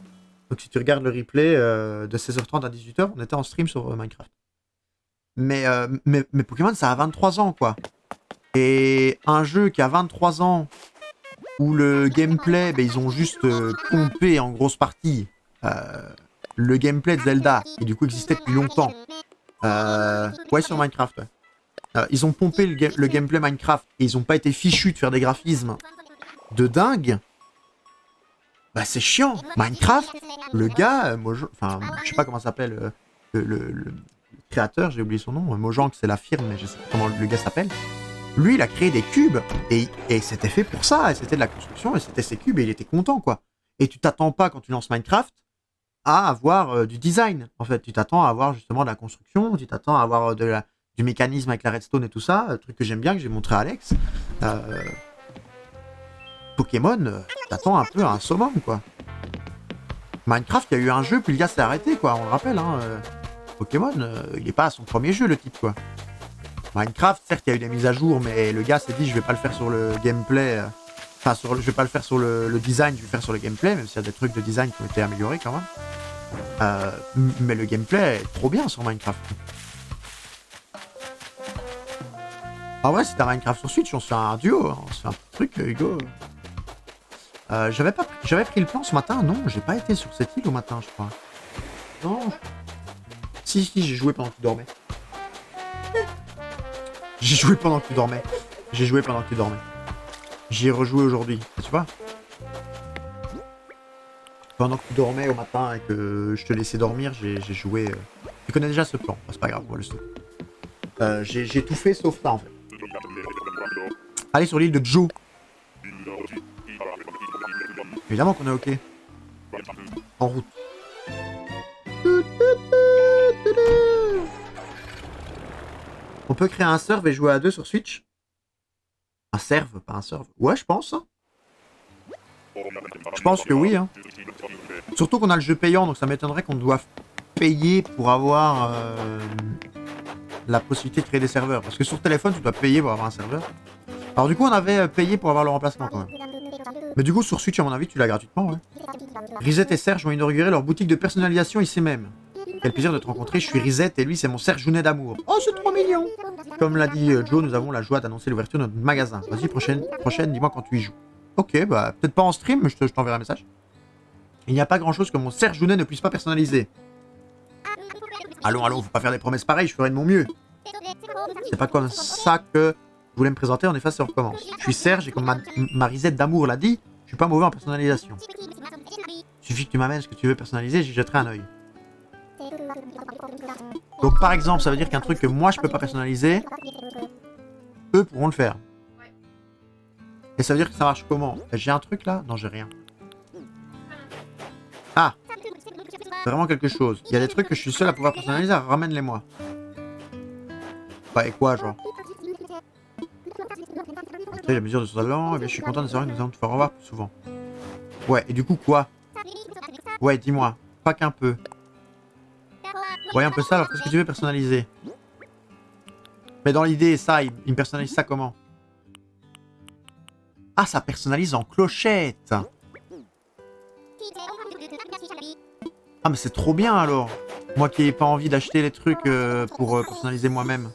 Donc si tu regardes le replay de 16h30 à 18h, on était en stream sur Minecraft. Mais Pokémon, ça a 23 ans, quoi. Et un jeu qui a 23 ans, où le gameplay, bah, ils ont juste pompé en grosse partie le gameplay de Zelda, qui du coup existait depuis longtemps. Ouais, sur Minecraft, ouais. Ils ont pompé le gameplay Minecraft et ils ont pas été fichus de faire des graphismes de dingue. Bah c'est chiant. Minecraft, le gars, enfin je sais pas comment s'appelle le créateur, j'ai oublié son nom, Mojang c'est la firme, mais je sais pas comment le gars s'appelle. Lui il a créé des cubes et c'était fait pour ça, et c'était de la construction et c'était ses cubes et il était content quoi. Et tu t'attends pas quand tu lances Minecraft à avoir du design en fait, tu t'attends à avoir justement de la construction, tu t'attends à avoir du mécanisme avec la redstone et tout ça, un truc que j'aime bien, que j'ai montré à Alex. Pokémon, t'attends un peu à un summum, quoi. Minecraft, il y a eu un jeu, puis le gars s'est arrêté, quoi, on le rappelle, hein. Pokémon, il est pas à son premier jeu, le type, quoi. Minecraft, certes, il y a eu des mises à jour, mais le gars s'est dit, je vais pas le faire sur le gameplay, enfin, je vais pas le faire sur le design, je vais le faire sur le gameplay, même s'il y a des trucs de design qui ont été améliorés, quand même. Mais le gameplay est trop bien sur Minecraft. Ah ouais, si t'as Minecraft sur Switch, on se fait un duo, hein. On se fait un truc, Hugo. J'avais pris le plan ce matin, non, j'ai pas été sur cette île au matin, je crois. Non. Si, j'ai joué pendant que tu dormais. J'ai joué pendant que tu dormais. J'y ai rejoué aujourd'hui, tu vois. Pendant que tu dormais au matin et que je te laissais dormir, j'ai joué... Tu connais déjà ce plan, c'est pas grave, on va le sauver. J'ai tout fait sauf ça, en fait. Allez sur l'île de Joe. Évidemment qu'on est ok. En route. On peut créer un serve et jouer à 2 sur Switch. Un serve, pas un serve. Ouais, je pense. Je pense que oui. Hein. Surtout qu'on a le jeu payant, donc ça m'étonnerait qu'on doive payer pour avoir la possibilité de créer des serveurs. Parce que sur téléphone, tu dois payer pour avoir un serveur. Alors du coup, on avait payé pour avoir le remplacement quand même. Mais du coup, sur Switch, à mon avis, tu l'as gratuitement, ouais. Rizet et Serge vont inaugurer leur boutique de personnalisation ici même. Quel plaisir de te rencontrer, je suis Rizet et lui, c'est mon Serge Jounet d'amour. Oh, c'est trop mignon! Comme l'a dit Joe, nous avons la joie d'annoncer l'ouverture de notre magasin. Vas-y, prochaine, dis-moi quand tu y joues. Ok, bah, peut-être pas en stream, mais je t'enverrai un message. Il n'y a pas grand-chose que mon Serge Jounet ne puisse pas personnaliser. Allons, faut pas faire des promesses pareilles, je ferai de mon mieux. C'est pas comme ça que je voulais me présenter, en effet, ça recommence. Je suis Serge et comme ma Risette d'amour l'a dit, je suis pas mauvais en personnalisation. Suffit que tu m'amènes ce que tu veux personnaliser, j'y jetterai un œil. Donc par exemple, ça veut dire qu'un truc que moi je peux pas personnaliser, eux pourront le faire. Et ça veut dire que ça marche comment? J'ai un truc là? Non, j'ai rien. Ah! C'est vraiment quelque chose. Il y a des trucs que je suis seul à pouvoir personnaliser, ramène-les-moi. Bah et quoi, genre? La mesure de son talent, eh bien je suis content de savoir que nous allons te faire revoir plus souvent. Ouais, et du coup quoi? Ouais, dis-moi. Pas qu'un peu. Ouais, un peu ça, alors qu'est-ce que tu veux personnaliser? Mais dans l'idée, ça, il me personnalise ça comment? Ah, ça personnalise en clochette! Ah, mais c'est trop bien alors! Moi qui n'ai pas envie d'acheter les trucs pour personnaliser moi-même.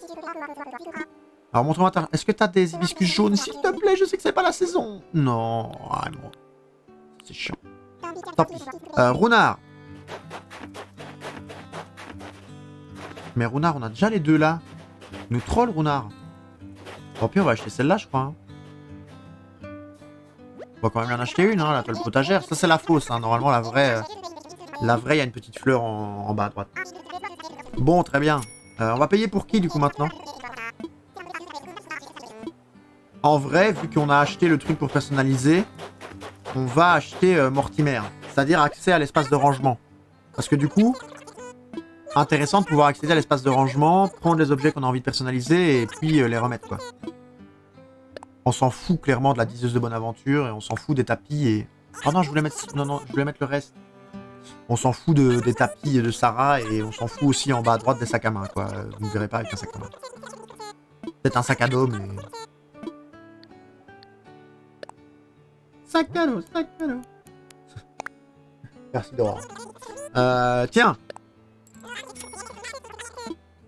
Alors montre-moi, est-ce que t'as des hibiscus jaunes? S'il te plaît, je sais que c'est pas la saison! Non, ah, non. C'est chiant. Tant pis. Runard! Mais Runard, on a déjà les deux là. Nous troll, Runard. Tant pis, on va acheter celle-là, je crois. Hein. On va quand même en acheter une, hein, la toile potagère. Ça, c'est la fausse. Hein. Normalement, la vraie, il y a une petite fleur en bas à droite. Bon, très bien. On va payer pour qui, du coup, maintenant? En vrai, vu qu'on a acheté le truc pour personnaliser, on va acheter Mortimer. C'est-à-dire accès à l'espace de rangement. Parce que du coup... intéressant de pouvoir accéder à l'espace de rangement, prendre les objets qu'on a envie de personnaliser et puis les remettre quoi. On s'en fout clairement de la diseuse de bonne aventure et on s'en fout des tapis et... oh non, je voulais mettre... non, je voulais mettre le reste. On s'en fout des tapis de Sarah et on s'en fout aussi en bas à droite des sacs à main quoi. Vous ne verrez pas avec un sac à main. Peut-être un sac à dos mais... sac à dos. Merci Dora. Tiens.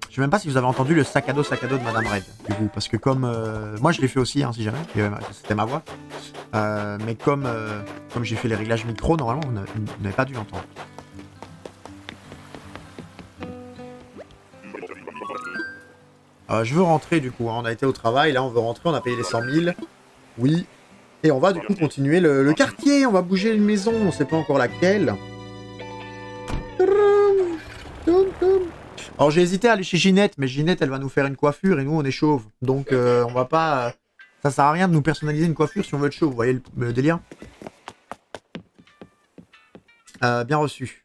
Je sais même pas si vous avez entendu le sac à dos de Madame Red, du coup, parce que comme... moi je l'ai fait aussi, hein, si jamais, c'était ma voix. Mais comme j'ai fait les réglages micro, normalement, vous n'avez pas dû l'entendre. Je veux rentrer, du coup, hein, on a été au travail, là on veut rentrer, on a payé les 100 000. Oui. Et on va, du coup, continuer le quartier, on va bouger une maison, on sait pas encore laquelle. Alors j'ai hésité à aller chez Ginette, mais Ginette elle va nous faire une coiffure et nous on est chauve. Donc on va pas... ça sert à rien de nous personnaliser une coiffure si on veut être chauve, vous voyez le délire? Bien reçu.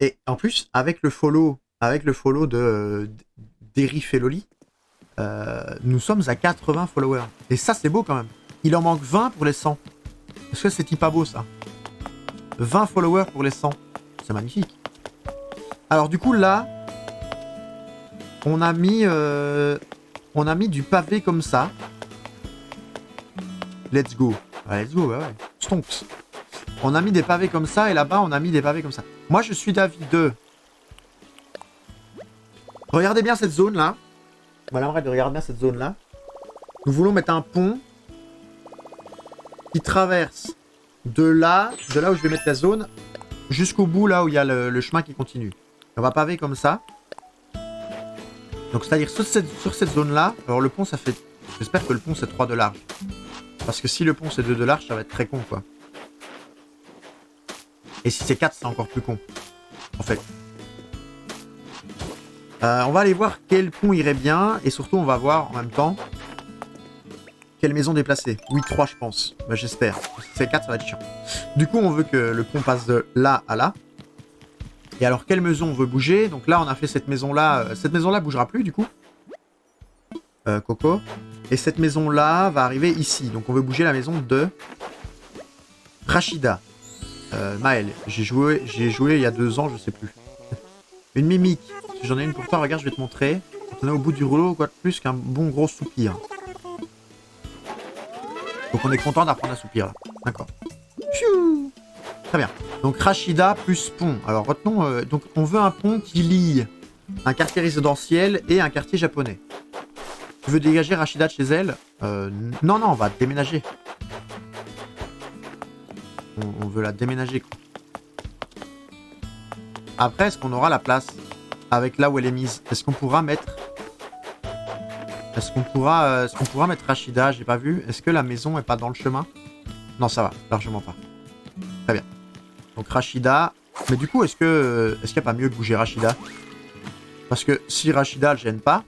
Et en plus, avec le follow de d'Eri Feloli, nous sommes à 80 followers. Et ça c'est beau quand même. Il en manque 20 pour les 100. Est-ce que c'est pas beau ça? 20 followers pour les 100. C'est magnifique. Alors du coup là, on a mis du pavé comme ça. Let's go. Ouais, let's go, ouais. Stonks. On a mis des pavés comme ça et là-bas on a mis des pavés comme ça. Moi je suis d'avis de... regardez bien cette zone là. Voilà, arrête de regarder bien cette zone là. Nous voulons mettre un pont qui traverse de là où je vais mettre la zone jusqu'au bout là où il y a le chemin qui continue. On va paver comme ça. Donc c'est-à-dire sur cette zone-là, alors le pont ça fait... j'espère que le pont c'est 3 de large. Parce que si le pont c'est 2 de large, ça va être très con quoi. Et si c'est 4, c'est encore plus con. En fait. On va aller voir quel pont irait bien. Et surtout on va voir en même temps quelle maison déplacer. Oui, 3 je pense. Bah j'espère. Si c'est 4, ça va être chiant. Du coup on veut que le pont passe de là à là. Et alors, quelle maison on veut bouger? Donc là, on a fait cette maison-là. Cette maison-là bougera plus, du coup. Coco. Et cette maison-là va arriver ici. Donc, on veut bouger la maison de Rachida. Maël, j'ai joué il y a 2 ans, je sais plus. Une mimique. Si j'en ai une pour toi, regarde, je vais te montrer. On est au bout du rouleau, quoi de plus qu'un bon gros soupir. Donc on est content d'apprendre à soupir là. D'accord. Très bien. Donc Rachida plus pont. Alors retenons, donc on veut un pont qui lie un quartier résidentiel et un quartier japonais. Tu veux dégager Rachida de chez elle? Non, on va déménager. On veut la déménager, quoi. Après, est-ce qu'on aura la place avec là où elle est mise? Est-ce qu'on pourra mettre... Est-ce qu'on pourra mettre Rachida? J'ai pas vu. Est-ce que la maison est pas dans le chemin? Non, ça va. Largement pas. Très bien. Donc Rachida... Mais du coup, est-ce qu'il n'y a pas mieux de bouger Rachida? Parce que si Rachida le gêne pas...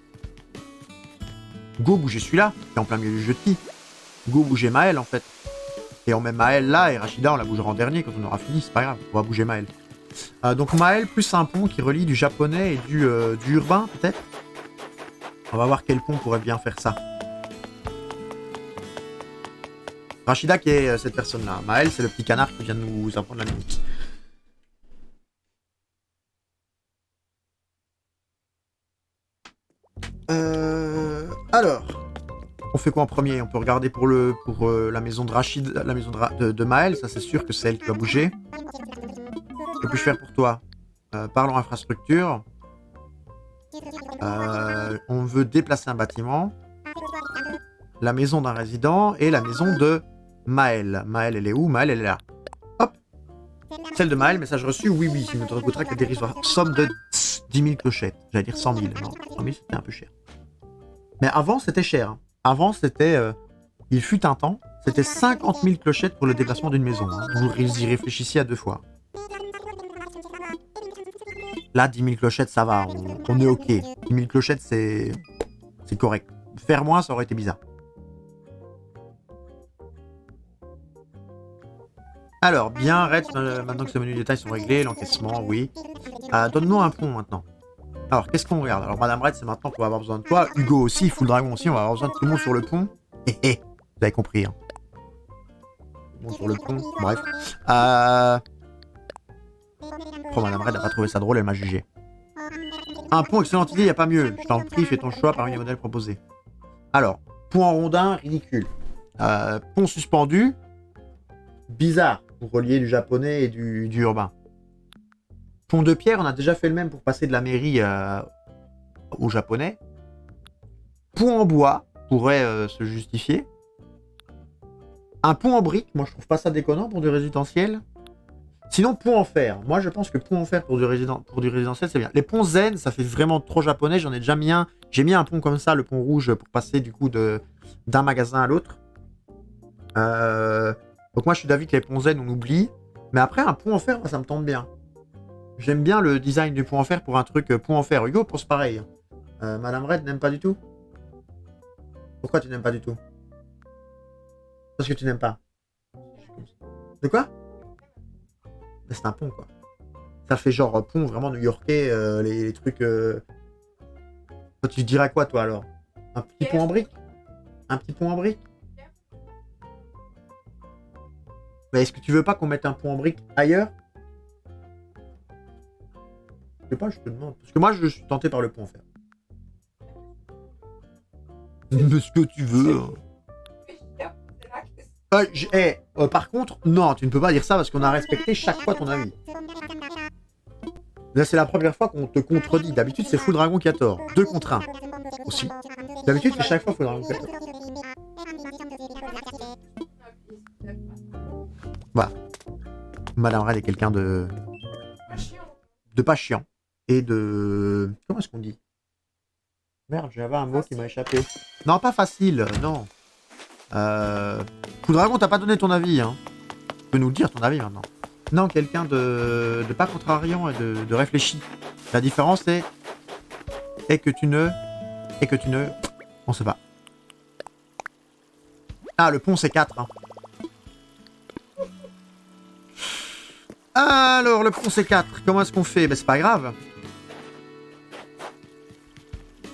Go bouger celui-là, qui est en plein milieu du jeu de qui? Go bouger Maël, en fait. Et on met Maël là, et Rachida, on la bougera en dernier quand on aura fini, c'est pas grave. On va bouger Maël. Donc Maël plus un pont qui relie du japonais et du urbain, peut-être. On va voir quel pont pourrait bien faire ça. Rachida qui est cette personne-là. Maël, c'est le petit canard qui vient de nous apprendre la musique. Alors, on fait quoi en premier? On peut regarder pour la maison de Rachida, la maison de Maël, ça c'est sûr que c'est elle qui va bouger. Que puis-je faire pour toi? Parlons infrastructure. On veut déplacer un bâtiment. La maison d'un résident et la maison de Maël. Maël, elle est où? Maël, elle est là. Hop. Celle de Maël, message reçu, oui, il ne te coûtera que dérisoire somme de 10 000 clochettes. J'allais dire 100 000. Non, 100 000, c'était un peu cher. Mais avant, c'était cher. Hein. Avant, c'était... il fut un temps, c'était 50 000 clochettes pour le déplacement d'une maison. Hein. Vous y réfléchissiez à 2 fois. Là, 10 000 clochettes, ça va. On est OK. 10 000 clochettes, c'est correct. Faire moins, ça aurait été bizarre. Alors, bien, Red, maintenant que ce menu détails sont réglés, l'encaissement, oui. Donne-nous un pont, maintenant. Alors, qu'est-ce qu'on regarde? Alors, Madame Red, c'est maintenant qu'on va avoir besoin de toi. Hugo aussi, Full Dragon aussi, on va avoir besoin de tout le monde sur le pont. Vous avez compris, hein. Tout le monde sur le pont, bref. Oh, Madame Red n'a pas trouvé ça drôle, elle m'a jugé. Un pont, excellente idée, y a pas mieux. Je t'en prie, fais ton choix parmi les modèles proposés. Alors, pont en rondin, ridicule. Pont suspendu, bizarre, pour relier du japonais et du urbain. Pont de pierre, on a déjà fait le même pour passer de la mairie au japonais. Pont en bois pourrait se justifier. Un pont en brique, moi je trouve pas ça déconnant pour du résidentiel. Sinon, pont en fer. Moi je pense que pont en fer pour du résidentiel, c'est bien. Les ponts zen, ça fait vraiment trop japonais. J'en ai déjà mis un. J'ai mis un pont comme ça, le pont rouge, pour passer du coup d'un magasin à l'autre. Donc moi je suis d'avis que les ponts zen, on oublie. Mais après, un pont en fer, moi, ça me tente bien. J'aime bien le design du pont en fer pour un truc pont en fer. Hugo pense pareil. Madame Red n'aime pas du tout? Pourquoi tu n'aimes pas du tout? Parce que tu n'aimes pas. De quoi? Mais c'est un pont, quoi. Ça fait genre pont vraiment new-yorkais, les trucs... Toi, tu dirais quoi, toi, alors? Un petit pont en brique? Un petit pont en brique? Mais est-ce que tu veux pas qu'on mette un pont en brique ailleurs? Je sais pas, je te demande. Parce que moi, je suis tenté par le pont en fer. Mais ce que tu veux. Par contre, non, tu ne peux pas dire ça parce qu'on a respecté chaque fois ton avis. Là, c'est la première fois qu'on te contredit. D'habitude, c'est Full Dragon qui a tort. 2 contre 1. Aussi. D'habitude, c'est chaque fois Full Dragon qui a tort. Voilà. Madame Red est quelqu'un de pas chiant. Et de... Comment est-ce qu'on dit? Merde, j'avais un mot qui m'a échappé. Non, pas facile, non. Full Dragon, t'as pas donné ton avis, hein. Tu peux nous le dire, ton avis, maintenant. Non, quelqu'un de pas contrariant et de réfléchi. La différence, c'est... Et que tu ne... On sait pas. Ah, le pont, c'est 4, hein. Alors, le pont, c'est 4. Comment est-ce qu'on fait? Ben, c'est pas grave.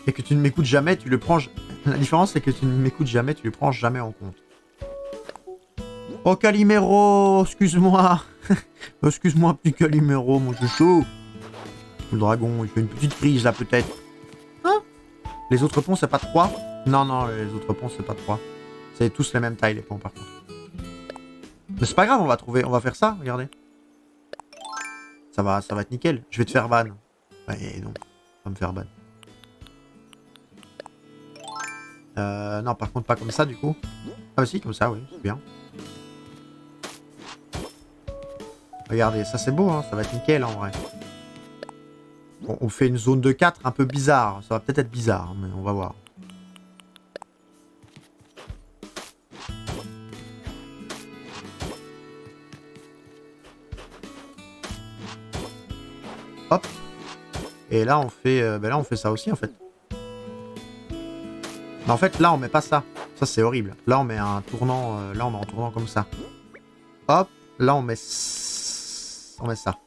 Et que tu ne m'écoutes jamais, tu le prends... La différence, c'est que tu ne m'écoutes jamais, tu le prends jamais en compte. Oh, Calimero, excuse-moi. Excuse-moi, petit Calimero, mon chouchou. Le dragon, il fait une petite crise là, peut-être. Hein? Les autres ponts, c'est pas 3? Non, non, les autres ponts, c'est pas 3. C'est tous les mêmes tailles, les ponts, par contre. Mais c'est pas grave, on va faire ça, regardez. Ça va être nickel. Je vais te faire ban. Ouais, non, va me faire ban. Non, par contre, pas comme ça, du coup. Ah bah si, comme ça, oui, c'est bien. Regardez, ça c'est beau, hein, ça va être nickel, en vrai. Bon, on fait une zone de 4 un peu bizarre. Ça va peut-être être bizarre, mais on va voir. Hop. Et là, on fait, ben là, on fait ça aussi, en fait. Mais en fait, là, on met pas ça. Ça, c'est horrible. Là, on met un tournant, là, on met un tournant comme ça. Hop. Là, on met ça.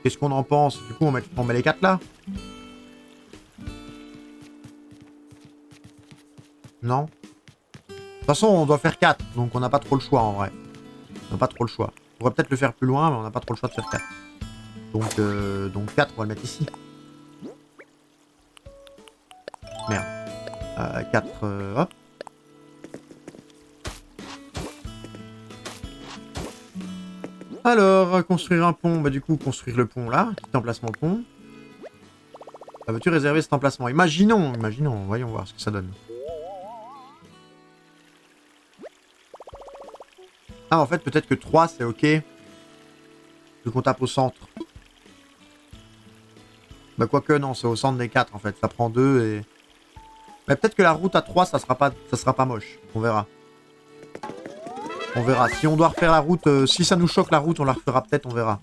Qu'est-ce qu'on en pense? Du coup, on met les 4 là? Non? De toute façon, on doit faire 4, donc on n'a pas trop le choix, en vrai. On n'a pas trop le choix. On pourrait peut-être le faire plus loin, mais on n'a pas trop le choix de faire 4. Donc 4, on va le mettre ici. Merde. 4, hop. Alors, construire un pont, bah du coup, construire le pont là, petit emplacement pont. Veux-tu réserver cet emplacement? Imaginons, voyons voir ce que ça donne. Ah, en fait, peut-être que 3, c'est ok. Vu qu'on tape au centre. Bah quoique, non, c'est au centre des 4, en fait. Ça prend 2 et... Mais peut-être que la route à 3, ça sera pas moche. On verra. On verra. Si on doit refaire la route, si ça nous choque la route, on la refera peut-être, on verra.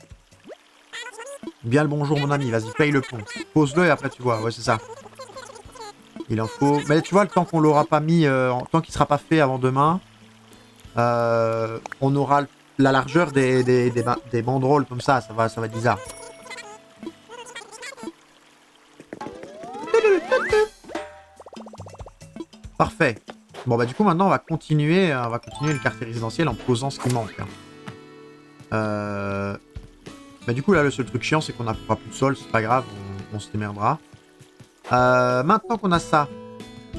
Bien le bonjour mon ami, vas-y, paye le pont. Pose-le et après tu vois, ouais c'est ça. Il en faut... Mais tu vois, le temps qu'on l'aura pas mis, tant qu'il sera pas fait avant demain, on aura la largeur des banderoles comme ça va être bizarre. Parfait. Bon bah du coup maintenant on va continuer le quartier résidentiel en posant ce qui manque. Bah du coup là le seul truc chiant c'est qu'on n'a pas plus de sol, c'est pas grave, on se démerdera. Maintenant qu'on a ça,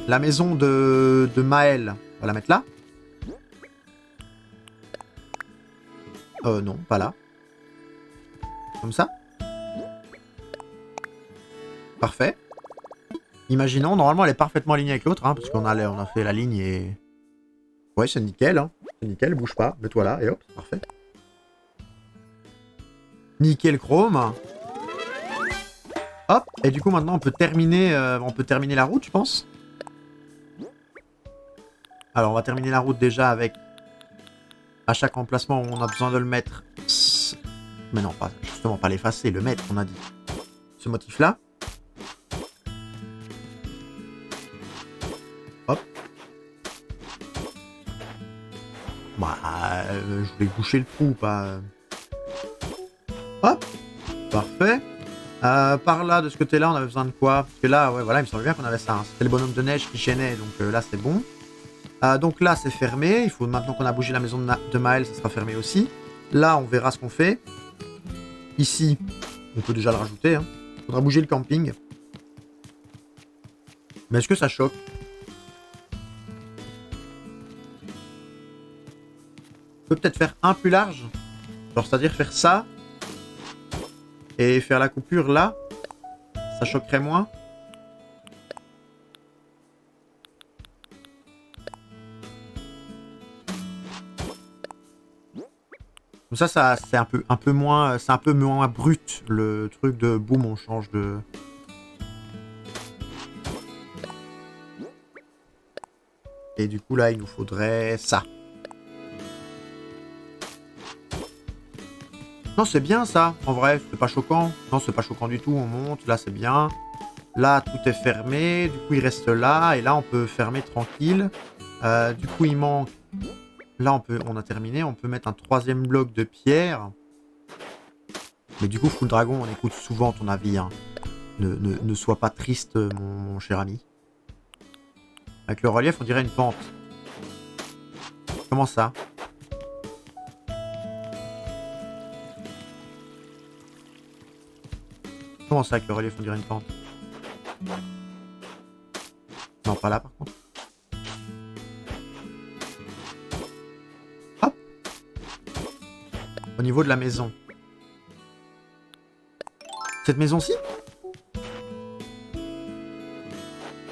la maison de Maël, on va la mettre là. Non, pas là. Comme ça. Parfait. Imaginons, normalement elle est parfaitement alignée avec l'autre, hein, parce qu'on a fait la ligne et... Ouais, c'est nickel, hein. C'est nickel, bouge pas, mets-toi là, et hop, c'est parfait. Nickel chrome. Hop, et du coup maintenant on peut terminer la route, je pense. Alors on va terminer la route déjà avec... À chaque emplacement où on a besoin de le mettre... Mais non, pas, justement, pas l'effacer, le mettre, on a dit. Ce motif-là. Hop. Bah, je voulais boucher le trou, pas... Hop. Parfait. Par là, de ce côté-là, on avait besoin de quoi? Parce que là, ouais, voilà, il me semblait bien qu'on avait ça. Hein. C'était le bonhomme de neige qui chaînait, donc là, c'est bon. Donc là, c'est fermé. Il faut maintenant qu'on a bougé la maison de Maël, ça sera fermé aussi. Là, on verra ce qu'on fait. Ici, on peut déjà le rajouter. Hein. Faudra bouger le camping. Mais est-ce que ça choque? On peut peut-être faire un plus large. Genre, c'est-à-dire faire ça. Et faire la coupure là. Ça choquerait moins. Comme ça c'est un peu moins, c'est un peu moins brut le truc de boum, on change de. Et du coup là, il nous faudrait ça. Non, c'est bien ça. En vrai, c'est pas choquant. Non, c'est pas choquant du tout. On monte, là c'est bien. Là, tout est fermé. Du coup, il reste là. Et là, on peut fermer tranquille. Du coup, il manque. Là, on a terminé. On peut mettre un troisième bloc de pierre. Mais du coup, Full Dragon, on écoute souvent ton avis. Hein. Ne sois pas triste, mon cher ami. Avec le relief, on dirait une pente. Comment ça? Comment ça que le relief on dirait une pente? Non, pas là par contre. Hop. Au niveau de la maison. Cette maison-ci?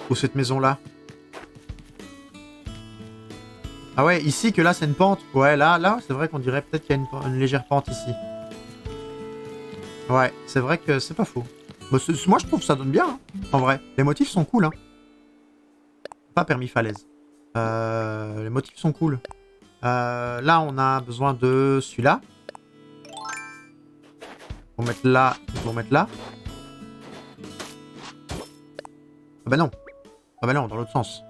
Ou cette maison-là? Ah ouais, ici que là c'est une pente. Ouais, là c'est vrai qu'on dirait peut-être qu'il y a une légère pente ici. Ouais, c'est vrai que c'est pas faux. Bah, moi je trouve que ça donne bien, hein, en vrai. Les motifs sont cool, hein. Pas permis falaise. Les motifs sont cool. Là on a besoin de celui-là. Pour mettre là, pour mettre là. Ah bah non. Ah bah non, dans l'autre sens.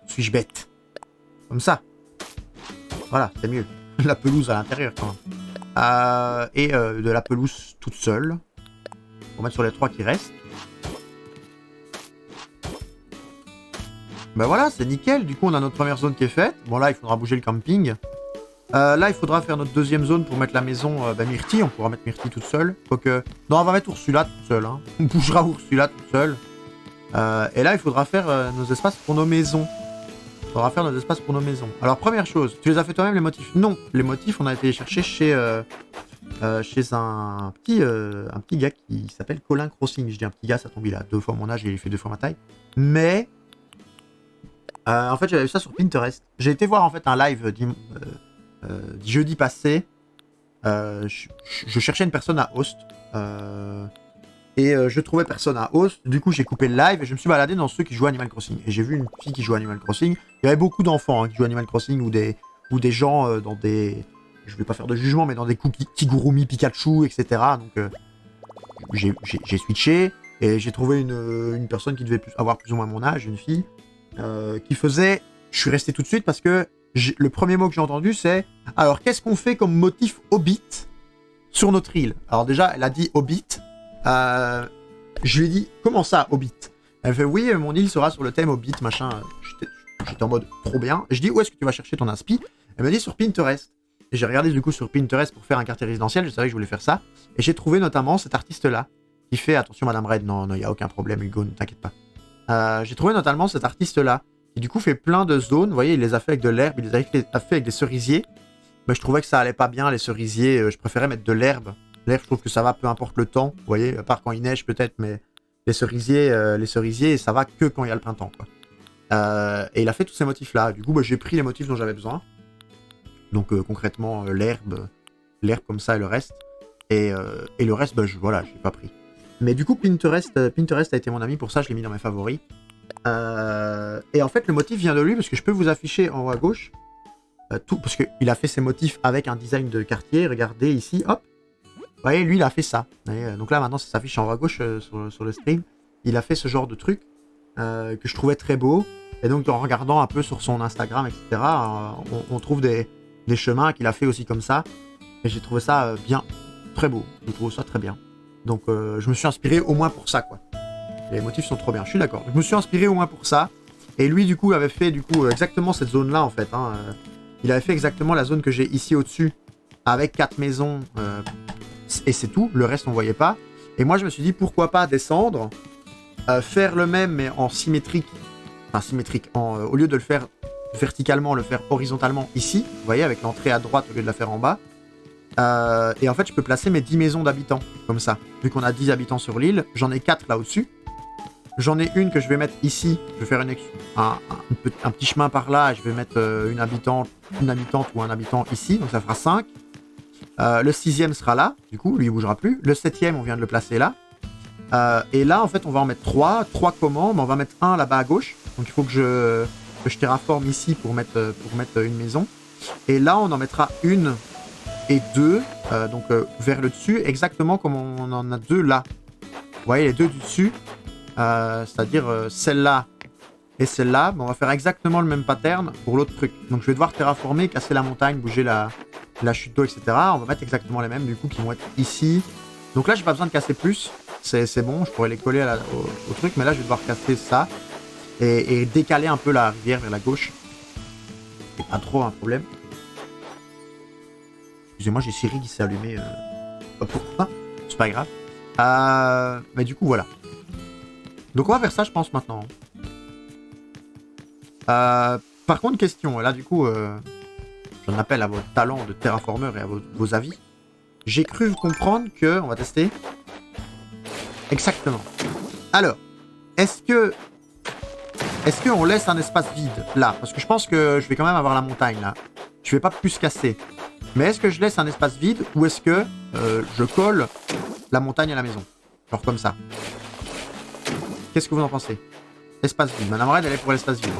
Suis-je bête? Comme ça. Voilà, c'est mieux. La pelouse à l'intérieur quand même. Et de la pelouse toute seule. Pour mettre sur les 3 qui restent. Ben voilà, c'est nickel. Du coup, on a notre première zone qui est faite. Bon, là, il faudra bouger le camping. Là, il faudra faire notre deuxième zone pour mettre la maison Myrtille. On pourra mettre Myrtille toute seule. Quoique... Non, on va mettre Ursula toute seule. Hein. On bougera Ursula toute seule. Et là, il faudra faire nos espaces pour nos maisons. Il faudra faire nos espaces pour nos maisons. Alors, première chose, tu les as fait toi-même les motifs? Non, les motifs, on a été les chercher chez un petit gars qui s'appelle Colin Crossing. Je dis un petit gars, ça tombe, il a 2 fois mon âge et il fait 2 fois ma taille. Mais, en fait, j'avais vu ça sur Pinterest. J'ai été voir en fait un live jeudi passé. Je cherchais une personne à host. Et je trouvais personne à host. Du coup, j'ai coupé le live et je me suis baladé dans ceux qui jouent Animal Crossing. Et j'ai vu une fille qui joue Animal Crossing. Il y avait beaucoup d'enfants qui jouent Animal Crossing ou des gens dans des... Je vais pas faire de jugement, mais dans des Kigurumi, Pikachu, etc. Donc, j'ai switché et j'ai trouvé une personne qui devait avoir plus ou moins mon âge, une fille, qui faisait... Je suis resté tout de suite parce que le premier mot que j'ai entendu, c'est « Alors, qu'est-ce qu'on fait comme motif Hobbit sur notre île ?» Alors déjà, elle a dit « Hobbit ». Je lui ai dit « Comment ça, Hobbit ?» Elle fait « Oui, mon île sera sur le thème Hobbit, machin. » J'étais en mode « Trop bien. » Je dis « Où est-ce que tu vas chercher ton inspi ?» Elle m'a dit « Sur Pinterest. » Et j'ai regardé du coup sur Pinterest pour faire un quartier résidentiel. Je savais que je voulais faire ça. Et j'ai trouvé notamment cet artiste-là qui fait... Attention, Madame Red, non, il n'y a aucun problème, Hugo, ne t'inquiète pas. J'ai trouvé notamment cet artiste-là qui du coup fait plein de zones. Vous voyez, il les a fait avec de l'herbe, il les a fait avec des cerisiers. Mais je trouvais que ça allait pas bien, les cerisiers. Je préférais mettre de l'herbe. L'herbe, je trouve que ça va peu importe le temps. Vous voyez, à part quand il neige peut-être, mais les cerisiers, ça va que quand il y a le printemps, quoi. Et il a fait tous ces motifs-là. Du coup, j'ai pris les motifs dont j'avais besoin. Donc concrètement, l'herbe comme ça et le reste. Et le reste, voilà, je l'ai pas pris. Mais du coup, Pinterest a été mon ami, pour ça je l'ai mis dans mes favoris. Et en fait, le motif vient de lui, parce que je peux vous afficher en haut à gauche tout, parce qu'il a fait ses motifs avec un design de quartier. Regardez ici, hop. Vous voyez, lui, il a fait ça. Donc là, maintenant, ça s'affiche en haut à gauche sur le stream. Il a fait ce genre de truc que je trouvais très beau. Et donc, en regardant un peu sur son Instagram, etc., on trouve des chemins qu'il a fait aussi comme ça. Et j'ai trouvé ça bien, très beau. Je trouve ça très bien. Donc, je me suis inspiré au moins pour ça, quoi. Les motifs sont trop bien, je suis d'accord. Je me suis inspiré au moins pour ça. Et lui, du coup, avait fait exactement cette zone-là, en fait. Il avait fait exactement la zone que j'ai ici au-dessus, avec 4 maisons. Et c'est tout. Le reste, on voyait pas. Et moi, je me suis dit, pourquoi pas descendre, faire le même, mais en symétrique. Enfin, symétrique. Au lieu de le faire verticalement, le faire horizontalement ici. Vous voyez, avec l'entrée à droite au lieu de la faire en bas. Et en fait, je peux placer mes 10 maisons d'habitants, comme ça. Vu qu'on a 10 habitants sur l'île, j'en ai 4 là au-dessus. J'en ai une que je vais mettre ici. Je vais faire un petit chemin par là. Et je vais mettre une habitante ou un habitant ici. Donc ça fera 5. Le 6e sera là. Du coup, lui, il bougera plus. Le 7e, on vient de le placer là. Et là, en fait, on va en mettre 3. 3 comment? On va mettre un là-bas à gauche. Donc il faut que je terraforme ici pour mettre une maison. Et là, on en mettra une et 2. Donc vers le dessus. Exactement comme on en a 2 là. Vous voyez, les 2 du dessus. C'est-à-dire celle-là et celle-là, on va faire exactement le même pattern pour l'autre truc. Donc je vais devoir terraformer, casser la montagne, bouger la chute d'eau, etc. On va mettre exactement les mêmes, du coup, qui vont être ici. Donc là, j'ai pas besoin de casser plus, c'est bon, je pourrais les coller au truc, mais là, je vais devoir casser ça et décaler un peu la rivière vers la gauche. C'est pas trop un problème. Excusez-moi, j'ai Siri qui s'est allumé. Pourquoi? C'est pas grave. Mais du coup, voilà. Donc on va faire ça, je pense, maintenant. Par contre, question. Là, du coup, j'en appelle à votre talent de terraformeur et à vos avis. J'ai cru comprendre que... On va tester. Exactement. Alors, est-ce qu'on laisse un espace vide, là? Parce que je pense que je vais quand même avoir la montagne, là. Je vais pas plus casser. Mais est-ce que je laisse un espace vide ou est-ce que je colle la montagne à la maison? Genre comme ça. Qu'est-ce que vous en pensez? Espace vide. Madame Red, elle est pour l'espace vide.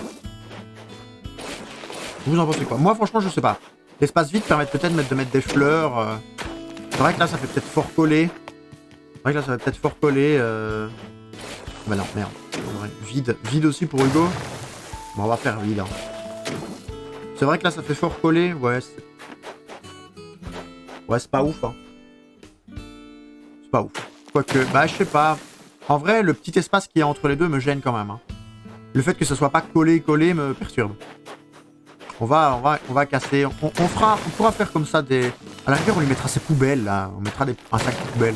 Vous en pensez quoi? Moi, franchement, je sais pas. L'espace vide permet peut-être de mettre des fleurs. C'est vrai que là, ça fait peut-être fort coller. Bah non, merde. Vide. Vide aussi pour Hugo. Bon, on va faire vide. Hein. C'est vrai que là, ça fait fort coller. Ouais, c'est pas ouf. Hein. C'est pas ouf. Quoique, bah, je sais pas. En vrai, le petit espace qui est entre les deux me gêne quand même. Hein. Le fait que ce soit pas collé me perturbe. On va casser. On pourra faire comme ça des... À la rigueur, on lui mettra ses poubelles, là. On mettra un sac de poubelles.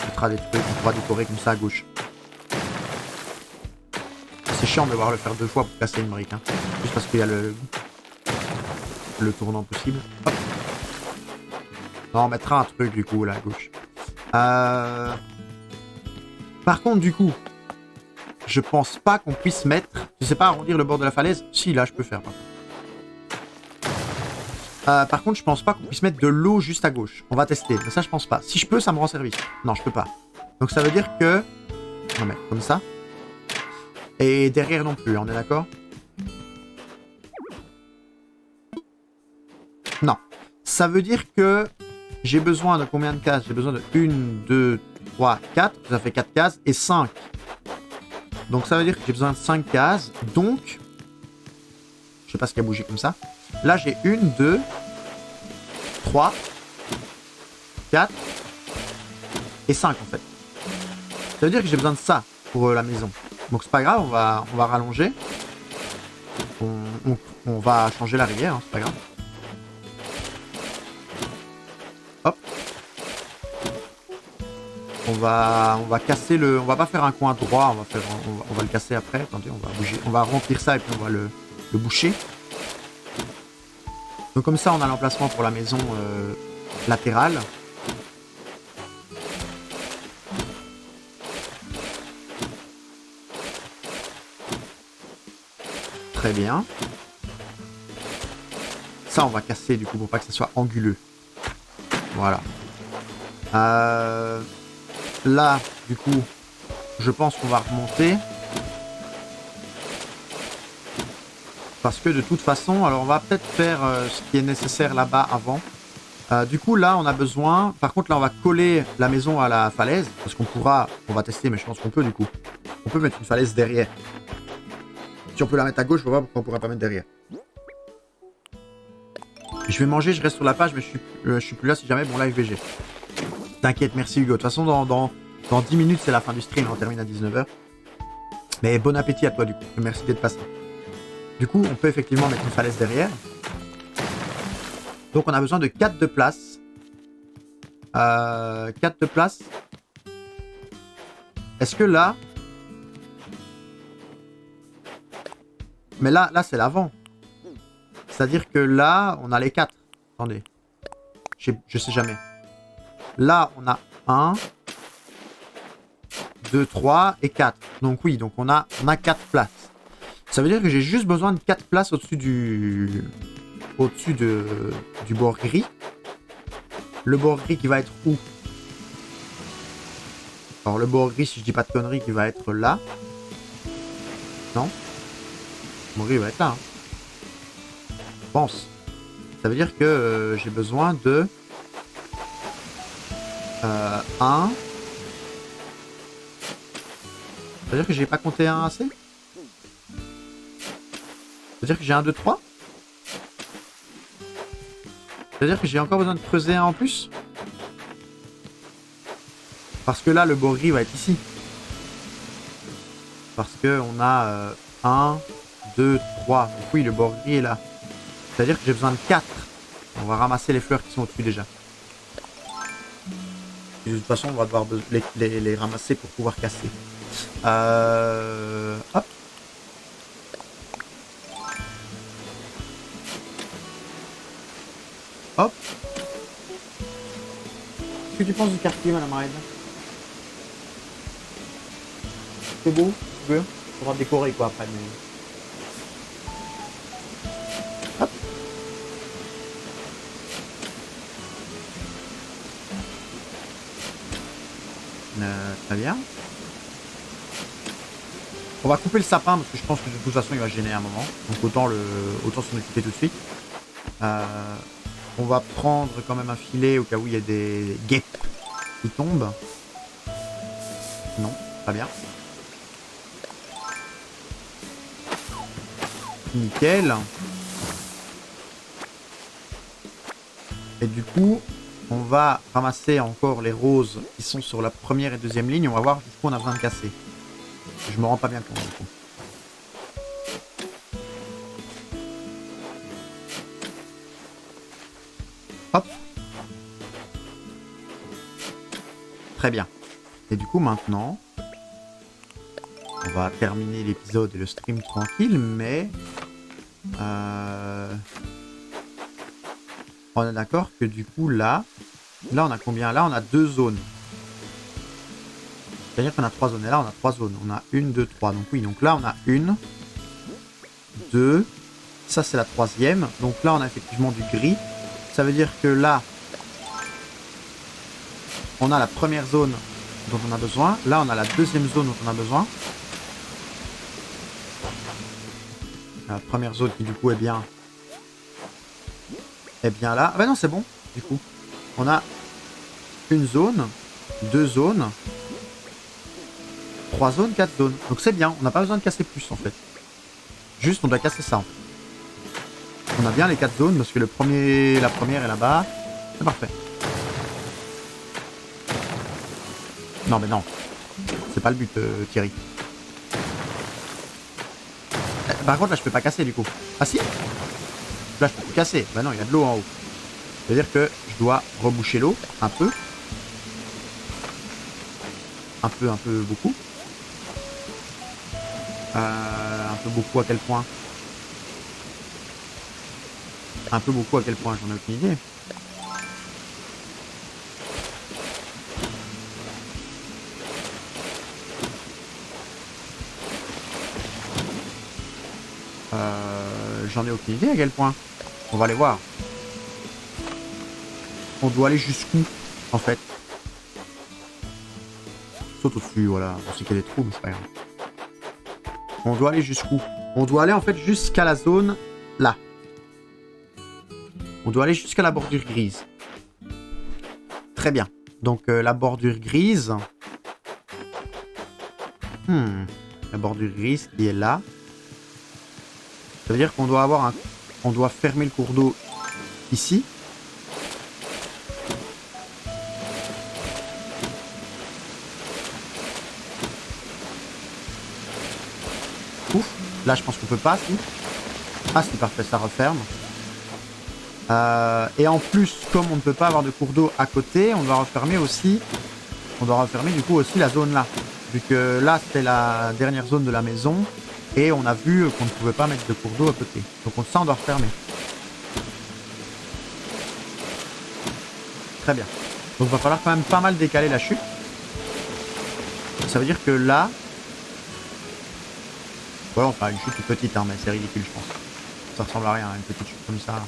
On mettra des trucs, on pourra décorer comme ça à gauche. C'est chiant de devoir le faire 2 fois pour casser une brique. Hein. Juste parce qu'il y a le tournant possible. Hop. Non, on mettra un truc, du coup, là, à gauche. Par contre, du coup, je pense pas qu'on puisse mettre... Je sais pas, arrondir le bord de la falaise. Si, là, je peux faire, par contre, je pense pas qu'on puisse mettre de l'eau juste à gauche. On va tester, mais ça, je pense pas. Si je peux, ça me rend service. Non, je peux pas. Donc, ça veut dire que... On va mettre comme ça. Et derrière non plus, on est d'accord? Non. Ça veut dire que j'ai besoin de combien de cases? J'ai besoin de 1, 2, 3, 4. Ça fait 4 cases. Et 5. Donc, ça veut dire que j'ai besoin de 5 cases. Donc... Je sais pas ce qui a bougé comme ça. Là, j'ai 1, 2, 3, 4 et 5 en fait. Ça veut dire que j'ai besoin de ça pour la maison. Donc c'est pas grave, on va rallonger. On va changer la rivière, hein, c'est pas grave. Hop. On va casser le... On va pas faire un coin droit, on va le casser après. Attendez, on va bouger. On va remplir ça et puis on va le boucher. Donc comme ça, on a l'emplacement pour la maison latérale. Très bien. Ça, on va casser du coup pour pas que ça soit anguleux. Voilà. Là, du coup, je pense qu'on va remonter. Parce que de toute façon, alors on va peut-être faire ce qui est nécessaire là-bas avant. Du coup, là, on a besoin... Par contre, là, on va coller la maison à la falaise. Parce qu'on pourra... On va tester, mais je pense qu'on peut, du coup. On peut mettre une falaise derrière. Si on peut la mettre à gauche, je vois pas pourquoi on pourrait pas mettre derrière. Je vais manger, je reste sur la page, mais je suis plus là si jamais. Bon, live VG. T'inquiète, merci Hugo. De toute façon, dans 10 minutes, c'est la fin du stream. On termine à 19h. Mais bon appétit à toi, du coup. Merci d'être passé. Du coup, on peut effectivement mettre une falaise derrière. Donc, on a besoin de 4 de place. 4 de place. Est-ce que là... Mais là c'est l'avant. C'est-à-dire que là, on a les 4. Attendez. Je sais jamais. Là, on a 1, 2, 3 et 4. Donc oui, donc on a 4 places. Ça veut dire que j'ai juste besoin de 4 places au-dessus du bord gris. Le bord gris qui va être où? Alors le bord gris, si je dis pas de conneries, qui va être là. Non? Le bord gris va être là. Hein. Je pense. Ça veut dire que j'ai besoin de 1. Ça veut dire que j'ai pas compté 1 assez? Ça veut dire que j'ai 1, 2, 3? Ça veut dire que j'ai encore besoin de creuser un en plus? Parce que là, le bord gris va être ici. Parce que on a 1, 2, 3. Donc oui, le bord gris est là. C'est-à-dire que j'ai besoin de 4. On va ramasser les fleurs qui sont au-dessus déjà. Et de toute façon, on va devoir les ramasser pour pouvoir casser. Hop. Hop. Qu'est-ce que tu penses du quartier, Madame Red? C'est beau? Tu veux? On va décorer quoi après, mais... Hop. Très bien. On va couper le sapin parce que je pense que de toute façon il va gêner un moment. Donc autant s'en occuper tout de suite. On va prendre quand même un filet au cas où il y a des guêpes qui tombent. Non, pas bien. Nickel. Et du coup, on va ramasser encore les roses qui sont sur la première et deuxième ligne. On va voir jusqu'où on a besoin de casser. Je me rends pas bien compte du coup. Hop. Très bien. Et du coup maintenant, on va terminer l'épisode et le stream tranquille, mais... on est d'accord que du coup là on a combien? Là on a 2 zones. C'est-à-dire qu'on a 3 zones. Et là on a 3 zones. On a 1, 2, 3. Donc oui, donc là on a 1, 2. Ça c'est la 3e. Donc là on a effectivement du gris. Ça veut dire que là, on a la première zone dont on a besoin. Là on a la deuxième zone dont on a besoin. La première zone qui du coup est bien là. Ah bah non, c'est bon. Du coup, on a une zone, 2 zones, 3 zones, 4 zones. Donc c'est bien, on n'a pas besoin de casser plus en fait. Juste on doit casser ça en fait. On a bien les 4 zones parce que la première est là-bas. C'est parfait. Non mais non. C'est pas le but Thierry. Par contre là je peux pas casser du coup. Ah si? Là je peux plus casser. Bah non, il y a de l'eau en haut. C'est-à-dire que je dois reboucher l'eau un peu. Un peu beaucoup. Un peu beaucoup à quel point? Un peu beaucoup à quel point? J'en ai aucune idée. J'en ai aucune idée à quel point. On va aller voir. On doit aller jusqu'où en fait? Saute au-dessus, voilà. On sait qu'il y a des trous, mais c'est pas grave. On doit aller jusqu'où? On doit aller en fait jusqu'à la zone là. On doit aller jusqu'à la bordure grise. Très bien. Donc la bordure grise. La bordure grise qui est là. Ça veut dire qu'on doit avoir on doit fermer le cours d'eau ici. Ouf. Là, je pense qu'on peut pas, si. Ah, c'est parfait, ça referme. Et en plus, comme on ne peut pas avoir de cours d'eau à côté, on doit refermer aussi. On doit refermer du coup aussi la zone là. Vu que là, c'était la dernière zone de la maison. Et on a vu qu'on ne pouvait pas mettre de cours d'eau à côté. Donc ça, on doit refermer. Très bien. Donc il va falloir quand même pas mal décaler la chute. Ça veut dire que là... Ouais, enfin une chute toute petite, hein, mais c'est ridicule, je pense. Ça ressemble à rien, une petite chute comme ça.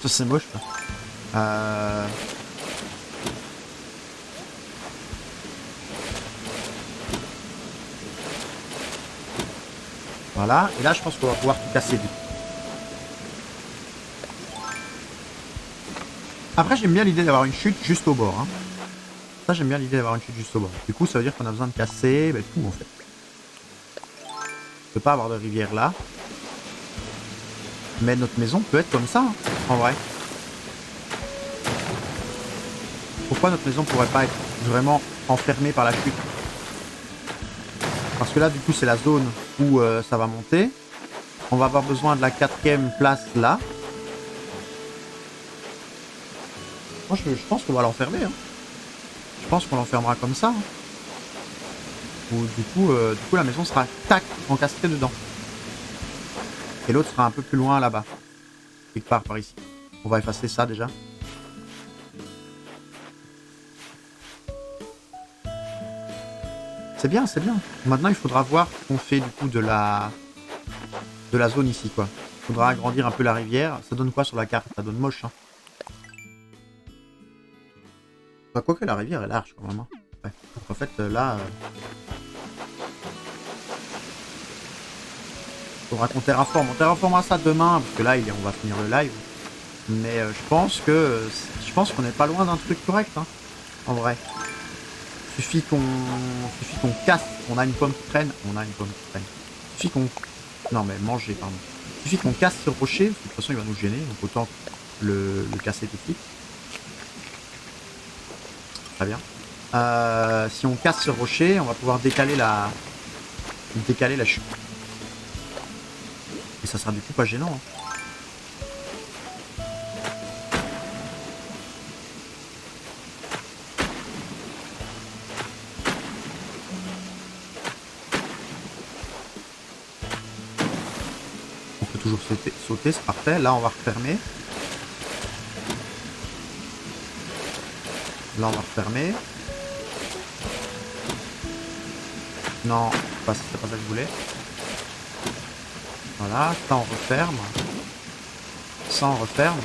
Ça, c'est moche, là. Voilà, et là, je pense qu'on va pouvoir tout casser vite. Après, j'aime bien l'idée d'avoir une chute juste au bord. Hein. Ça, j'aime bien l'idée d'avoir une chute juste au bord. Du coup, ça veut dire qu'on a besoin de casser tout, en fait. On peut pas avoir de rivière là. Mais notre maison peut être comme ça, hein, en vrai. Pourquoi notre maison pourrait pas être vraiment enfermée par la chute? Parce que là, du coup, c'est la zone où ça va monter. On va avoir besoin de la 4e place là. Moi, je pense qu'on va l'enfermer. Hein. pense qu'on l'enfermera comme ça. Hein. Ou du coup, la maison sera tac, encastrée dedans. Et l'autre sera un peu plus loin là-bas. Quelque part par ici. On va effacer ça déjà. C'est bien, c'est bien. Maintenant, il faudra voir ce qu'on fait du coup de la zone ici, quoi. Il faudra agrandir un peu la rivière. Ça donne quoi sur la carte? Ça donne moche, hein. Bah, quoique la rivière est large quand même. Hein. Ouais. En fait, là... faudra qu'on terraforme. On terraformera ça demain, parce que là, on va finir le live. Mais je pense qu'on n'est pas loin d'un truc correct, hein, en vrai. Suffit qu'on casse. On a une pomme qui traîne. Suffit qu'on... Non, mais manger, pardon. Suffit qu'on casse ce rocher. De toute façon, il va nous gêner. Donc autant le casser tout de suite. Très bien. Si on casse ce rocher, on va pouvoir décaler la chute. Et ça sera du coup pas gênant. Hein. On peut toujours sauter, c'est parfait. Là, on va refermer. Là, on va refermer. Non, c'est pas ça que je voulais. Voilà, ça on referme. Ça on referme.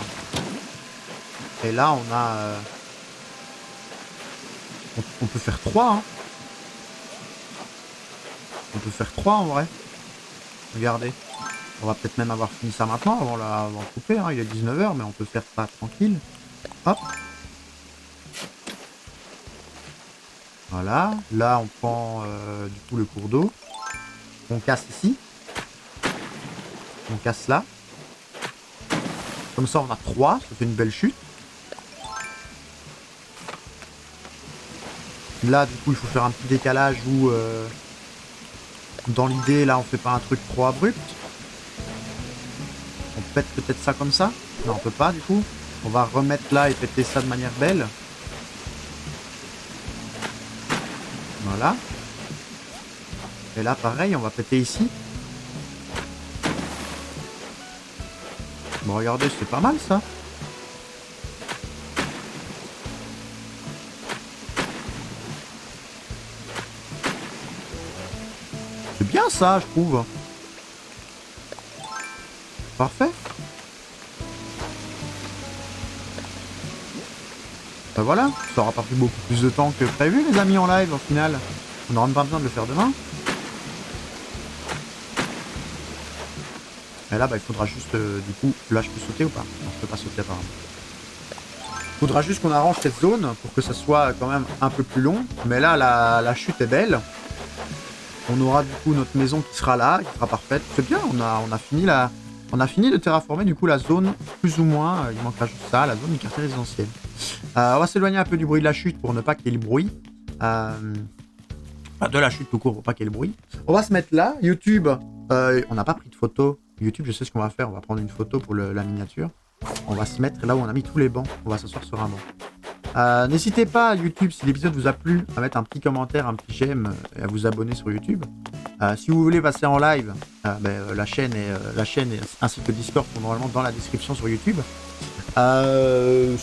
Et là on a... On peut faire 3. Hein. On peut faire 3 en vrai. Regardez. On va peut-être même avoir fini ça maintenant avant de couper. Hein. Il est 19 h, mais on peut faire ça tranquille. Hop. Voilà. Là on prend du coup le cours d'eau. On casse ici. On casse là. Comme ça on a 3, ça fait une belle chute. Là du coup il faut faire un petit décalage où dans l'idée là on fait pas un truc trop abrupt. On pète peut-être ça comme ça. Non on peut pas du coup. On va remettre là et péter ça de manière belle. Voilà. Et là pareil on va péter ici. Bon regardez, c'est pas mal ça. C'est bien ça, je trouve. Parfait. Ben voilà, ça aura pas pris beaucoup plus de temps que prévu les amis en live au final. On n'aura même pas besoin de le faire demain. Et là, bah, il faudra juste, du coup, là je peux sauter ou pas? Non, je peux pas sauter apparemment. Il faudra juste qu'on arrange cette zone pour que ça soit quand même un peu plus long. Mais là, la chute est belle. On aura du coup notre maison qui sera là, qui sera parfaite. C'est bien, on a fini de terraformer du coup la zone, plus ou moins. Il manquera juste ça, la zone du quartier résidentiel. On va s'éloigner un peu du bruit de la chute pour ne pas qu'il y ait le bruit. De la chute tout court pour pas qu'il y ait le bruit. On va se mettre là. YouTube, on n'a pas pris de photo. YouTube, je sais ce qu'on va faire. On va prendre une photo pour la miniature. On va se mettre là où on a mis tous les bancs. On va s'asseoir sur un banc. N'hésitez pas, YouTube, si l'épisode vous a plu, à mettre un petit commentaire, un petit j'aime et à vous abonner sur YouTube. Si vous voulez passer en live, la chaîne ainsi que le Discord sont normalement dans la description sur YouTube. Tout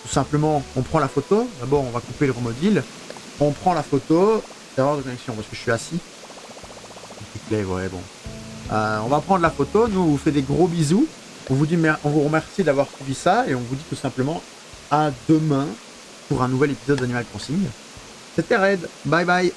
simplement, on prend la photo. D'abord, on va couper le remodule. On prend la photo. Erreur de connexion parce que je suis assis. Ouais, bon. On va prendre la photo. Nous, on vous fait des gros bisous. On vous remercie d'avoir suivi ça et on vous dit tout simplement à demain pour un nouvel épisode d'Animal Crossing. C'était Red. Bye bye.